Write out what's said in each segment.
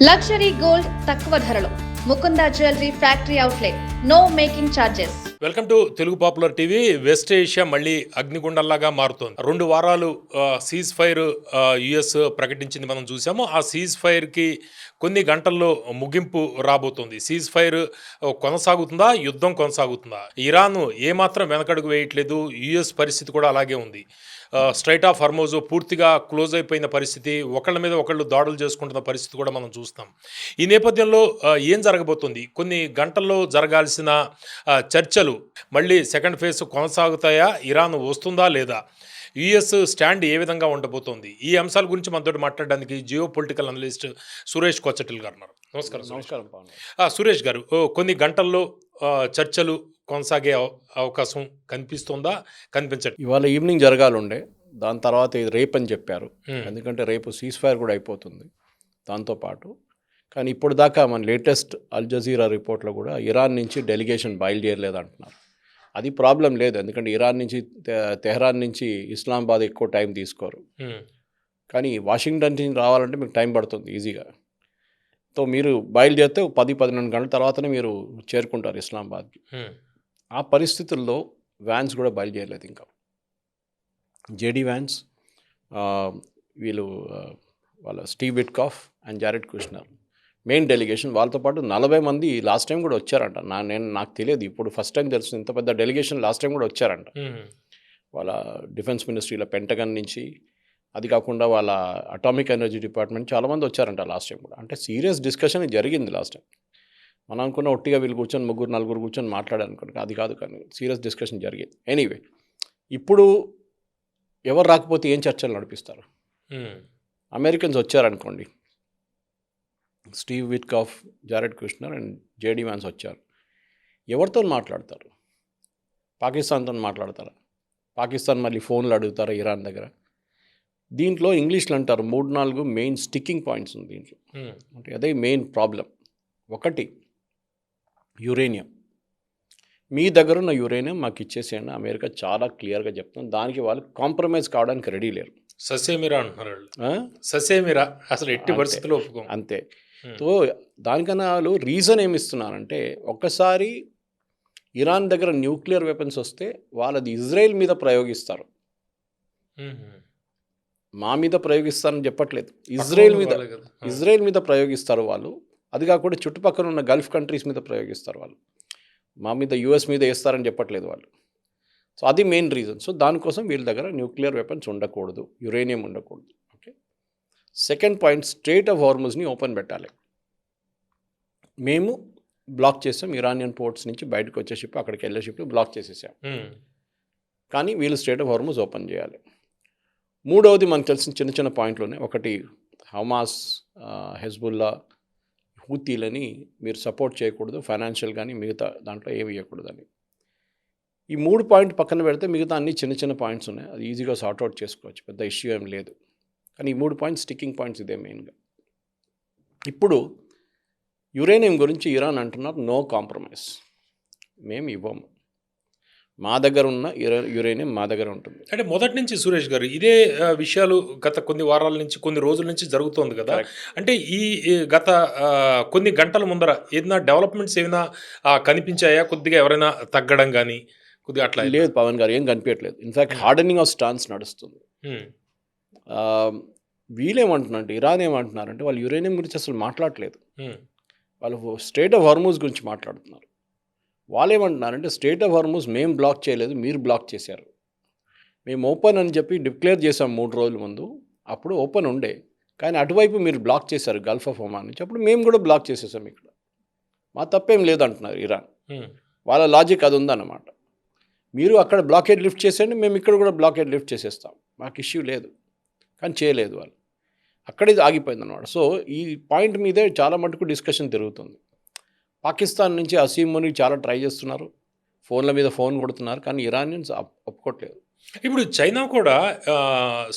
Luxury gold తక్కువ ధరలో Mukunda jewellery factory outlet. No making charges. Welcome to Telugu popular TV. West Asia మళ్ళీ అగ్నిగుండంలాగా మారుతోంది. 2 వారాలు సీజ్ ఫైర్ యుఎస్ ప్రకటించింది, మనం చూసాము. ఆ సీజ్ ఫైర్కి కొన్ని గంటల్లో ముగింపు రాబోతోంది. సీజ్ ఫైర్ కొనసాగుతుందా, యుద్ధం కొనసాగుతుందా? ఇరాన్ ఏమాత్రం వెనకడుగు వేయట్లేదు. యుఎస్ పరిస్థితి కూడా అలాగే ఉంది. స్ట్రైట్ ఆఫ్ హార్మోజ్ పూర్తిగా క్లోజ్ అయిపోయిన పరిస్థితి, ఒకళ్ళ మీద ఒకళ్ళు దాడులు చేసుకుంటున్న పరిస్థితి కూడా మనం చూస్తాం. ఈ నేపథ్యంలో ఏం జరగబోతుంది? కొన్ని గంటల్లో జరగాల్సిన చర్చలు మళ్ళీ సెకండ్ ఫేజ్ కొనసాగుతాయా? ఇరాన్ వస్తుందా లేదా? యుఎస్ స్టాండ్ ఏ విధంగా ఉండబోతోంది? ఈ అంశాల గురించి మనతో మాట్లాడడానికి జియో పొలిటికల్ అనలిస్ట్ సురేష్ కొచ్చటిల్ గారు ఉన్నారు. నమస్కారం. సురేష్ గారు, కొన్ని గంటల్లో చర్చలు కొనసాగే అవకాశం కనిపిస్తుందా, కనిపించట్లేదు? ఇవాళ ఈవినింగ్ జరగాలండే, దాని తర్వాత ఇది రేపు అని చెప్పారు. ఎందుకంటే రేపు సీజ్ ఫైర్ కూడా అయిపోతుంది దాంతోపాటు. కానీ ఇప్పుడు దాకా మన లేటెస్ట్ అల్ జజీరా రిపోర్ట్లో కూడా ఇరాన్ నుంచి డెలిగేషన్ బయలుదేరలేదు అంటున్నారు. అది ప్రాబ్లం లేదు, ఎందుకంటే ఇరాన్ నుంచి తెహ్రాన్ నుంచి ఇస్లామాబాద్ ఎక్కువ టైం తీసుకోరు. కానీ వాషింగ్టన్ నుంచి రావాలంటే మీకు టైం పడుతుంది ఈజీగా. సో మీరు బయలుదేరితే 10-12 గంటల తర్వాతనే మీరు చేరుకుంటారు ఇస్లామాబాద్కి. ఆ పరిస్థితుల్లో వ్యాన్స్ కూడా బయలుదేరలేదు ఇంకా. జేడీ వ్యాన్స్, వీళ్ళు వాళ్ళ Steve Witkoff and Jared Kushner main delegation. వాళ్ళతో పాటు 40 మంది లాస్ట్ టైం కూడా వచ్చారంట. నాకు తెలియదు, ఇప్పుడు ఫస్ట్ టైం తెలుస్తుంది. ఇంత పెద్ద డెలిగేషన్ లాస్ట్ టైం కూడా వచ్చారంట. వాళ్ళ డిఫెన్స్ మినిస్ట్రీలో, పెంటగన్ నుంచి, అది కాకుండా వాళ్ళ అటామిక్ ఎనర్జీ డిపార్ట్మెంట్ చాలామంది వచ్చారంట లాస్ట్ టైం కూడా. అంటే సీరియస్ డిస్కషన్ జరిగింది లాస్ట్ టైం. మనం అనుకున్న ఒట్టిగా వీళ్ళు కూర్చొని 3-4 కూర్చొని మాట్లాడారనుకోండి, అది కాదు. కానీ సీరియస్ డిస్కషన్ జరిగింది. ఎనీవే, ఇప్పుడు ఎవరు రాకపోతే ఏం చర్చలు నడిపిస్తారు? అమెరికన్స్ వచ్చారనుకోండి, Steve Witkoff, Jared Kushner and JD Vance వచ్చారు. ఎవరితో మాట్లాడతారు? పాకిస్తాన్తో మాట్లాడతారా? పాకిస్తాన్ మళ్ళీ ఫోన్లు అడుగుతారా ఇరాన్ దగ్గర? దీంట్లో ఇంగ్లీష్లో అంటారు 3-4 మెయిన్ స్టిక్కింగ్ పాయింట్స్ ఉంది దీంట్లో. అంటే అదే మెయిన్ ప్రాబ్లం. ఒకటి, యురేనియం. మీ దగ్గర ఉన్న యురేనియం మాకు ఇచ్చేసేయండి, అమెరికా చాలా క్లియర్గా చెప్తాం. దానికి వాళ్ళు కాంప్రమైజ్ కావడానికి రెడీ లేరు. ససేమిరా అంటున్నారు వాళ్ళు. ససేమిరా అసలు ఎట్టి పరిస్థితుల్లో ఒప్పుకోం. అంతే. సో దానికన్నా వాళ్ళు రీజన్ ఏమి ఇస్తున్నారంటే, ఒక్కసారి ఇరాన్ దగ్గర న్యూక్లియర్ వెపన్స్ వస్తే వాళ్ళది ఇజ్రాయెల్ మీద ప్రయోగిస్తారు. మా మీద ప్రయోగిస్తారని చెప్పట్లేదు, ఇజ్రాయెల్ మీద ప్రయోగిస్తారు వాళ్ళు. అది కాకుండా చుట్టుపక్కల ఉన్న గల్ఫ్ కంట్రీస్ మీద ప్రయోగిస్తారు వాళ్ళు. మా మీద, యూఎస్ మీద వేస్తారని చెప్పట్లేదు వాళ్ళు. సో అది మెయిన్ రీజన్. సో దానికోసం వీళ్ళ దగ్గర న్యూక్లియర్ వెపన్స్ ఉండకూడదు, యురేనియం ఉండకూడదు. Okay. Second point, Strait of హార్మజ్ని ఓపెన్ పెట్టాలి. మేము బ్లాక్ చేసాం, ఇరానియన్ పోర్ట్స్ నుంచి బయటకు వచ్చే షిప్, అక్కడికి వెళ్ళే షిప్ బ్లాక్ చేసేసాం. కానీ వీళ్ళు స్ట్రెయిట్ ఆఫ్ హార్మజ్ ఓపెన్ చేయాలి. మూడవది, మనకు తెలిసిన చిన్న చిన్న పాయింట్లోనే ఒకటి, హమాస్, హెజ్బుల్లా, హూతీలని మీరు సపోర్ట్ చేయకూడదు, ఫైనాన్షియల్ కానీ మిగతా దాంట్లో ఏమి ఇవ్వకూడదని. ఈ 3 పాయింట్ పక్కన పెడితే మిగతా అన్ని చిన్న చిన్న పాయింట్స్ ఉన్నాయి, అది ఈజీగా సార్ట్అవుట్ చేసుకోవచ్చు, పెద్ద ఇష్యూ ఏం లేదు. కానీ ఈ 3 పాయింట్స్ స్టిక్కింగ్ పాయింట్స్ ఇదే మెయిన్గా. ఇప్పుడు యురేనియం గురించి ఇరాన్ అంటున్నారు నో కాంప్రమైజ్, మేము ఇవ్వము, మా దగ్గర ఉన్న యురేనియం మా దగ్గర ఉంటుంది. అంటే మొదటి నుంచి సురేష్ గారు ఇదే విషయాలు గత కొన్ని వారాల నుంచి, కొన్ని రోజుల నుంచి జరుగుతోంది కదా. అంటే ఈ గత కొన్ని గంటల ముందర ఏదైనా డెవలప్మెంట్స్ ఏమైనా కనిపించాయా? కొద్దిగా ఎవరైనా తగ్గడం కానీ కొద్దిగా అట్లా? లేదు పవన్ గారు, ఏం కనిపించట్లేదు. ఇన్ఫ్యాక్ట్ హార్డనింగ్ ఆఫ్ స్టాన్స్ నడుస్తుంది. వీళ్ళేమంటున్నారంటే, ఇరాన్ ఏమంటున్నారంటే, వాళ్ళు యురేనియం గురించి అసలు మాట్లాడలేదు, వాళ్ళు స్ట్రెయిట్ ఆఫ్ హార్మజ్ గురించి మాట్లాడుతున్నారు. వాళ్ళు ఏమంటున్నారంటే, స్ట్రెయిట్ ఆఫ్ హార్మజ్ మేము బ్లాక్ చేయలేదు, మీరు బ్లాక్ చేశారు. మేము ఓపెన్ అని చెప్పి డిక్లేర్ చేసాం 3 రోజుల ముందు, అప్పుడు ఓపెన్ ఉండే, కానీ అటువైపు మీరు బ్లాక్ చేశారు గల్ఫ్ ఆఫ్ ఒమాన్ నుంచి, అప్పుడు మేము కూడా బ్లాక్ చేసేసాం. ఇక్కడ మా తప్పేం లేదంటున్నారు ఇరాన్. వాళ్ళ లాజిక్ అది ఉందన్నమాట. మీరు అక్కడ బ్లాకేడ్ లిఫ్ట్ చేసేయండి, మేము ఇక్కడ కూడా బ్లాకేడ్ లిఫ్ట్ చేసేస్తాం, మాకు ఇష్యూ లేదు. కానీ చేయలేదు వాళ్ళు, అక్కడే ఆగిపోయింది అన్నమాట. సో ఈ పాయింట్ మీదే చాలా మటుకు డిస్కషన్ తిరుగుతుంది. పాకిస్తాన్ నుంచి అసీముని చాలా ట్రై చేస్తున్నారు, ఫోన్ల మీద ఫోన్ కొడుతున్నారు, కానీ ఇరానియన్స్ ఒప్పుకోవట్లేదు. ఇప్పుడు చైనా కూడా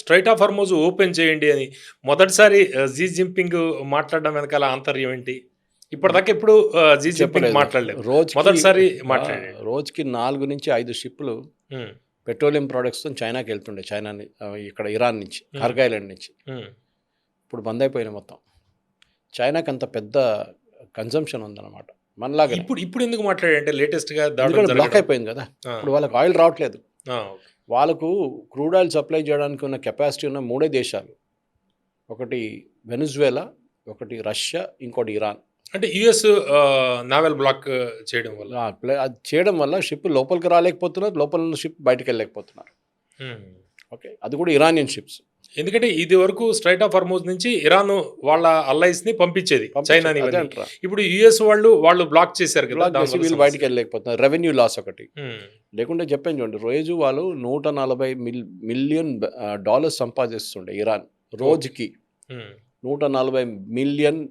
స్ట్రైట్ ఆఫ్ హార్మజ్ ఓపెన్ చేయండి అని మొదటిసారి జీ జిన్పింగ్ మాట్లాడడం వెనకాల ఆంతర్యం ఏంటి? ఇప్పటిదాకా ఎప్పుడు జీ జిన్పింగ్ మాట్లాడలేదు, మొదటిసారి మాట్లాడారు. రోజుకి 4-5 షిప్లు పెట్రోలియం ప్రోడక్ట్స్తో చైనాకి వెళ్తుండే, ఇక్కడ ఇరాన్ నుంచి, కార్గ్ ఐలాండ్ నుంచి. ఇప్పుడు బంద్ అయిపోయినాయి మొత్తం. చైనాకి అంత పెద్ద కన్జంప్షన్ ఉందన్నమాట మనలాగా. ఇప్పుడు ఎందుకు మాట్లాడంటే లేటెస్ట్గా దాడులు ఎందుకంటే బ్లాక్ జరగడం. అయిపోయింది కదా, ఆ, ఇప్పుడు వాళ్ళకి ఆయిల్ రావట్లేదు. ఓకే. వాళ్ళకు క్రూడ్ ఆయిల్ సప్లై చేయడానికి ఉన్న కెపాసిటీ ఉన్న 3 దేశాలు, ఒకటి వెనుజువేలా, ఒకటి రష్యా, ఇంకోటి ఇరాన్. అంటే యుఎస్ నావెల్ బ్లాక్ చేయడం వల్ల. అది చేయడం వల్ల షిప్ లోపలికి రాలేకపోతున్నారు, లోపల ఉన్న షిప్ బయటకు వెళ్ళలేకపోతున్నారు. ఓకే, అది కూడా ఇరానియన్ షిప్స్. ఎందుకంటే ఇది వరకు స్ట్రైట్ ఆఫ్ హార్మోజ్ నుంచి ఇరాన్ వాళ్ళ అల్లైస్ ని పంపించేది చైనాని. అదే అంటారా, ఇప్పుడు యుఎస్ వాళ్ళు బ్లాక్ చేశారు కదా, బ్లాక్ దాని చేసి వల్ల వీళ్ళు సమస్య. బయటకు వెళ్ళలేకపోతున్నారు. రెవెన్యూ లాస్ ఒకటి. ఉమ్, లేకుంటే చెప్పాను చూడండి, రోజు వాళ్ళు $140 మిలియన్ సంపాదిస్తుండే ఇరాన్ రోజుకి. ఉమ్, $140 మిలియన్.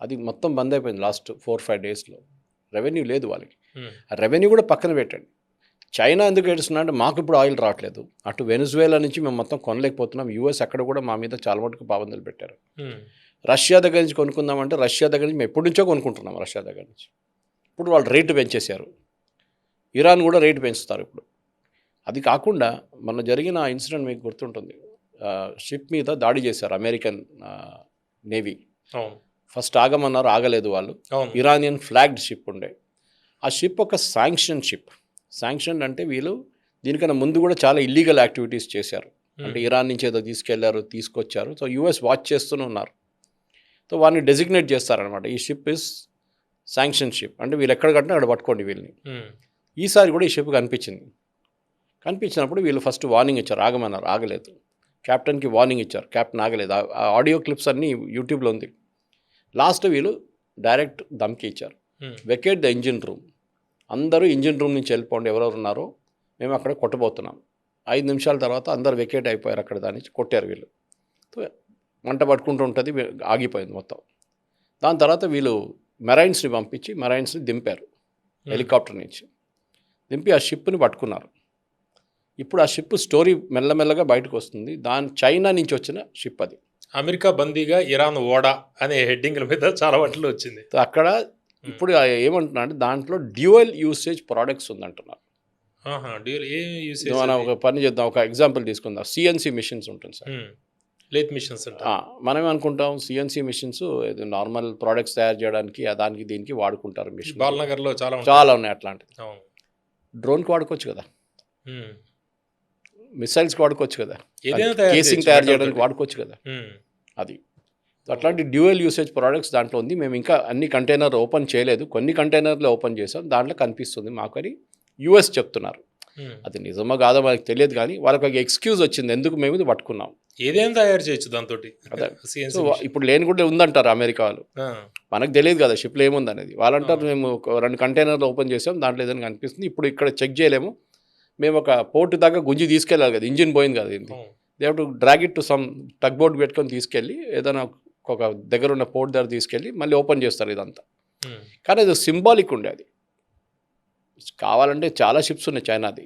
అది మొత్తం బంద్ అయిపోయింది లాస్ట్ 4-5 డేస్లో. రెవెన్యూ లేదు వాళ్ళకి. ఉమ్, ఆ రెవెన్యూ కూడా పక్కన పెట్టండి. చైనా ఎందుకు ఏడుస్తున్నా అంటే మాకు ఇప్పుడు ఆయిల్ రావట్లేదు, అటు వెనుజువేలా నుంచి మేము మొత్తం కొనలేకపోతున్నాం. యూఎస్ అక్కడ కూడా మా మీద చాలా మటుకు పాబందులు పెట్టారు. ఉమ్, రష్యా దగ్గర నుంచి కొనుక్కుందామంటే రష్యా దగ్గర నుంచి మేము ఎప్పటి నుంచో కొనుక్కుంటున్నాం. రష్యా దగ్గర నుంచి ఇప్పుడు వాళ్ళు రేటు పెంచేశారు. ఇరాన్ కూడా రేటు పెంచుతారు ఇప్పుడు. అది కాకుండా మొన్న జరిగిన ఇన్సిడెంట్ మీకు గుర్తుంటుంది, షిప్ మీద దాడి చేశారు అమెరికన్ నేవీ. అవును, ఫస్ట్ ఆగమన్నారు, ఆగలేదు వాళ్ళు. అవును. ఇరానియన్ ఫ్లాగ్డ్ షిప్ ఉండే. ఆ షిప్ ఒక శాంక్షన్ షిప్. శాంక్షన్ అంటే వీళ్ళు దీనికన్నా ముందు కూడా చాలా ఇల్లీగల్ యాక్టివిటీస్ చేశారు. అంటే ఇరాన్ నుంచి ఏదో తీసుకొచ్చారు. సో యూఎస్ వాచ్ చేస్తూనే ఉన్నారు. సో వారిని డెసిగ్నేట్ చేస్తారనమాట, ఈ షిప్ ఇస్ శాంక్షన్ షిప్, అంటే వీళ్ళు ఎక్కడ కట్టినా అక్కడ పట్టుకోండి వీళ్ళని. ఉమ్, ఈసారి కూడా ఈ షిప్ కనిపించినప్పుడు వీళ్ళు ఫస్ట్ వార్నింగ్ ఇచ్చారు, ఆగమన్నారు, ఆగలేదు. కెప్టెన్కి వార్నింగ్ ఇచ్చారు, కెప్టెన్ ఆగలేదు. ఆ ఆడియో క్లిప్స్ అన్నీ యూట్యూబ్లో ఉంది. లాస్ట్ వీళ్ళు డైరెక్ట్ ధమ్కి ఇచ్చారు, వెకేట్ ద ఇంజిన్ రూమ్, అందరూ ఇంజిన్ రూమ్ నుంచి వెళ్ళిపోండి, ఎవరెవరు ఉన్నారో మేము అక్కడ కొట్టబోతున్నాం. 5 నిమిషాల తర్వాత అందరు వెకేట్ అయిపోయారు అక్కడ, దాని నుంచి కొట్టారు వీళ్ళు. మంట పట్టుకుంటూ ఉంటుంది, ఆగిపోయింది మొత్తం. దాని తర్వాత వీళ్ళు మెరైన్స్ని పంపించి మెరైన్స్ని దింపారు, హెలికాప్టర్ నుంచి దింపి ఆ షిప్ని పట్టుకున్నారు. ఇప్పుడు ఆ షిప్ స్టోరీ మెల్లమెల్లగా బయటకు వస్తుంది. చైనా నుంచి వచ్చిన షిప్ అది. అమెరికా బందీగా ఇరాన్ ఓడా అనే హెడ్డింగ్ల మీద చాలా వాటిలో వచ్చింది. అక్కడ ఇప్పుడు ఏమంటున్నా అంటే దాంట్లో డ్యూయల్ యూసేజ్ ప్రోడక్ట్స్ ఉందంటున్నారు. మనం ఒక పని చేద్దాం, ఒక ఎగ్జాంపుల్ తీసుకుందాం. సిఎన్సి మిషన్స్ ఉంటుంది సార్, లేత్ మిషన్స్. మనం అనుకుంటాం సిఎన్సి మిషన్స్ నార్మల్ ప్రోడక్ట్స్ తయారు చేయడానికి దానికి దీనికి వాడుకుంటారు. మిషన్ బాలనగర్లో చాలా ఉన్నాయి అట్లాంటివి. డ్రోన్కి వాడుకోవచ్చు కదా, మిసైల్స్కి వాడుకోవచ్చు కదా, కేసింగ్ తయారు చేయడానికి వాడుకోవచ్చు కదా. అది అట్లాంటి డ్యూయల్ యూసేజ్ ప్రోడక్ట్స్ దాంట్లో ఉంది. మేము ఇంకా అన్ని కంటైనర్ ఓపెన్ చేయలేదు, కొన్ని కంటైనర్లు ఓపెన్ చేసాం, దాంట్లో కనిపిస్తుంది మాకు అని యూఎస్ చెప్తున్నారు. అది నిజమా కాదో మనకు తెలియదు, కానీ వాళ్ళకి ఒక ఎక్స్క్యూజ్ వచ్చింది ఎందుకు మేము ఇది పట్టుకున్నాం. ఏదైనా తయారు చేయొచ్చు దాంతో. సో ఇప్పుడు లేని కూడా ఉందంటారు అమెరికా వాళ్ళు, మనకు తెలియదు కదా షిప్లో ఏముంది అనేది. వాళ్ళంటారు మేము 2 కంటైనర్లు ఓపెన్ చేసాం, దాంట్లో ఏదైనా కనిపిస్తుంది, ఇప్పుడు ఇక్కడ చెక్ చేయలేము, మేము ఒక పోర్టు దాకా గుంజి తీసుకెళ్ళాలి కదా, ఇంజిన్ పోయింది కదా, ఇది they have to drag it to some tug board పెట్టుకొని తీసుకెళ్ళి ఏదైనా ఒక దగ్గర ఉన్న పోర్ట్ దగ్గర తీసుకెళ్ళి మళ్ళీ ఓపెన్ చేస్తారు ఇదంతా. కానీ అది సింబాలిక్ ఉండే, అది కావాలంటే చాలా షిప్స్ ఉన్నాయి చైనాది,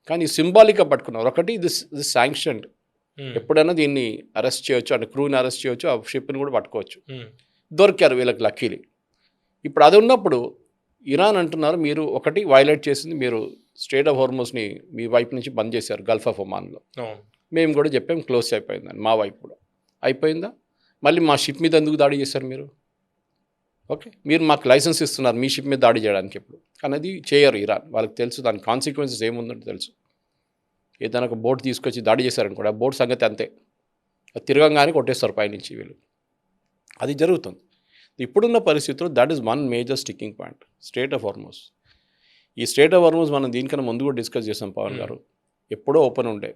కానీ సింబాలిక్గా పట్టుకున్నారు. ఒకటి ఇది శాంక్షన్డ్, ఎప్పుడైనా దీన్ని అరెస్ట్ చేయొచ్చు, అంటే క్రూని అరెస్ట్ చేయొచ్చు, ఆ షిప్ని కూడా పట్టుకోవచ్చు. దొరికారు వీళ్ళకి లక్కీలీ. ఇప్పుడు అది ఉన్నప్పుడు ఇరాన్ అంటున్నారు మీరు ఒకటి వైలేట్ చేసింది, మీరు స్ట్రెయిట్ ఆఫ్ హార్మోజ్ని మీ వైపు నుంచి బంద్ చేశారు గల్ఫ్ ఆఫ్ ఒమాన్లో. మేము కూడా చెప్పాం క్లోజ్ అయిపోయిందని, మా వైపు కూడా అయిపోయిందా, మళ్ళీ మా షిప్ మీద ఎందుకు దాడి చేశారు మీరు? ఓకే, మీరు మాకు లైసెన్స్ ఇస్తున్నారు మీ షిప్ మీద దాడి చేయడానికి ఇప్పుడు, కానీ అది చేయరు ఇరాన్. వాళ్ళకి తెలుసు దాని కాన్సిక్వెన్సెస్ ఏముందంటే తెలుసు. ఏదైనా ఒక బోట్ తీసుకొచ్చి దాడి చేశారనుకోండి, ఆ బోట్ సంగతి అంతే, అది తిరగంగానే కొట్టేస్తారు పైనుంచి వీళ్ళు. అది జరుగుతుంది ఇప్పుడున్న పరిస్థితుల్లో. That is one major sticking point, Strait of Hormuz. ఈ స్ట్రెయిట్ ఆఫ్ హార్మోజ్ మనం దీనికన్నా ముందు కూడా డిస్కస్ చేసాం పవన్ గారు, ఎప్పుడో ఓపెన్ ఉండే.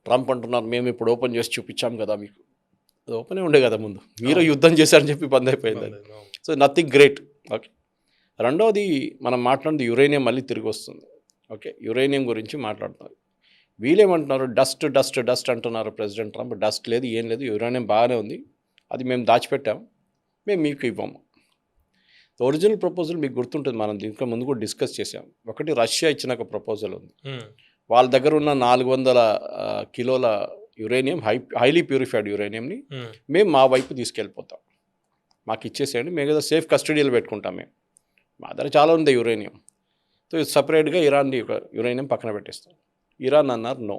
ట్రంప్ అంటున్నారు మేము ఇప్పుడు ఓపెన్ చేసి చూపించాం కదా మీకు, అది ఓపెనే ఉండే కదా ముందు, మీరు యుద్ధం చేశారని చెప్పి బంద్ అయిపోయింది. So nothing great. ఓకే, రెండవది మనం మాట్లాడినది యురేనియం మళ్ళీ తిరిగి వస్తుంది. ఓకే, యురేనియం గురించి మాట్లాడుతున్నారు. వీళ్ళేమంటున్నారు, డస్ట్ డస్ట్ డస్ట్ అంటున్నారు ప్రెసిడెంట్ ట్రంప్. డస్ట్ లేదు, ఏం లేదు, యురేనియం బాగానే ఉంది, అది మేము దాచిపెట్టాము, మేము మీకు ఇవ్వము. ఒరిజినల్ ప్రపోజల్ మీకు గుర్తుంటుంది, మనం దీనికి ముందు కూడా డిస్కస్ చేసాం. ఒకటి రష్యా ఇచ్చిన ఒక ప్రపోజల్ ఉంది, వాళ్ళ దగ్గర ఉన్న 400 కిలోల యురేనియం, హైలీ ప్యూరిఫైడ్ యురేనియంని మేము మా వైపు తీసుకెళ్ళిపోతాం, మాకు ఇచ్చేసేయండి, మేము ఏదో సేఫ్ కస్టడీలో పెట్టుకుంటాం, మేము మా దగ్గర చాలా ఉంది యురేనియం. సో సపరేట్గా ఇరాన్ది ఒక యురేనియం పక్కన పెట్టేస్తాం. ఇరాన్ అన్నారు నో.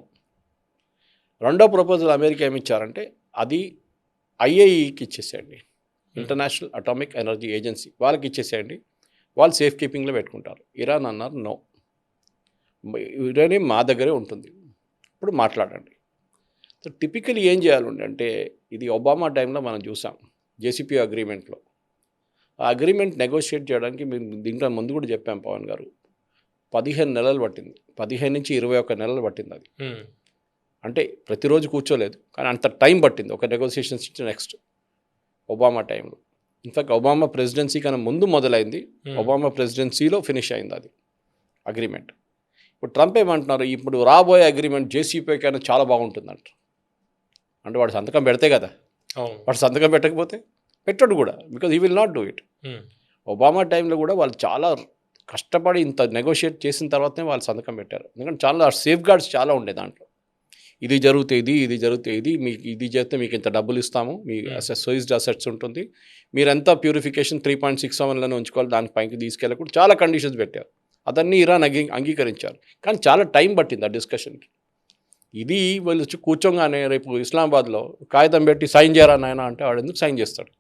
రెండో ప్రపోజల్ అమెరికా ఏమి ఇచ్చారంటే అది ఐఏఈకి ఇచ్చేసేయండి, ఇంటర్నేషనల్ అటామిక్ ఎనర్జీ ఏజెన్సీ, వాళ్ళకి ఇచ్చేసేయండి, వాళ్ళు సేఫ్ కీపింగ్లో పెట్టుకుంటారు. ఇరాన్ అన్నారు నో, యురేనియం మా దగ్గరే ఉంటుంది, ఇప్పుడు మాట్లాడండి. సో టిపికలీ ఏం చేయాలండి అంటే, ఇది ఒబామా టైంలో మనం చూసాం జేసీపీ అగ్రిమెంట్లో. ఆ అగ్రిమెంట్ నెగోషియేట్ చేయడానికి మేము దీంట్లో ముందు కూడా చెప్పాం పవన్ గారు, 15 నెలలు పట్టింది, 15 నుంచి 21 నెలలు పట్టింది అది. అంటే ప్రతిరోజు కూర్చోలేదు, కానీ అంత టైం పట్టింది ఒక నెగోసియేషన్స్ నెక్స్ట్ ఒబామా టైంలో. ఇన్ఫాక్ట్ ఒబామా ప్రెసిడెన్సీ కన్నా ముందు మొదలైంది, ఒబామా ప్రెసిడెన్సీలో ఫినిష్ అయింది అది అగ్రిమెంట్. ఇప్పుడు ట్రంప్ ఏమంటున్నారు, ఇప్పుడు రాబోయే అగ్రిమెంట్ జేసీపీ కన్నా చాలా బాగుంటుందంట. అంటే వాడు సంతకం పెడితే కదా, వాడు సంతకం పెట్టకపోతే పెట్టడు కూడా, because he will not do it. Obama టైంలో కూడా వాళ్ళు చాలా కష్టపడి ఇంత నెగోషియేట్ చేసిన తర్వాతనే వాళ్ళు సంతకం పెట్టారు. ఎందుకంటే చాలా సేఫ్ గార్డ్స్ చాలా ఉండే దాంట్లో. ఇది జరిగితే ఇది జరిగితే మీకు ఇది చేస్తే మీకు ఇంత డబ్బులు ఇస్తాము, మీ సోయిస్డ్ అసెట్స్ ఉంటుంది, మీరు ఎంత ప్యూరిఫికేషన్ 3.67లోనే ఉంచుకోవాలి, దాని పైకి తీసుకెళ్ళకూడదు, చాలా కండిషన్స్ పెట్టారు. అదన్నీ ఇరాన్ అంగీకరించారు, కానీ చాలా టైం పట్టింది ఆ డిస్కషన్కి. ఇది వాళ్ళు వచ్చి కూర్చోగానే రేపు ఇస్లామాబాద్లో కాగితం పెట్టి సైన్ చేయరా నాయన అంటే వాడు ఎందుకు సైన్ చేస్తాడు?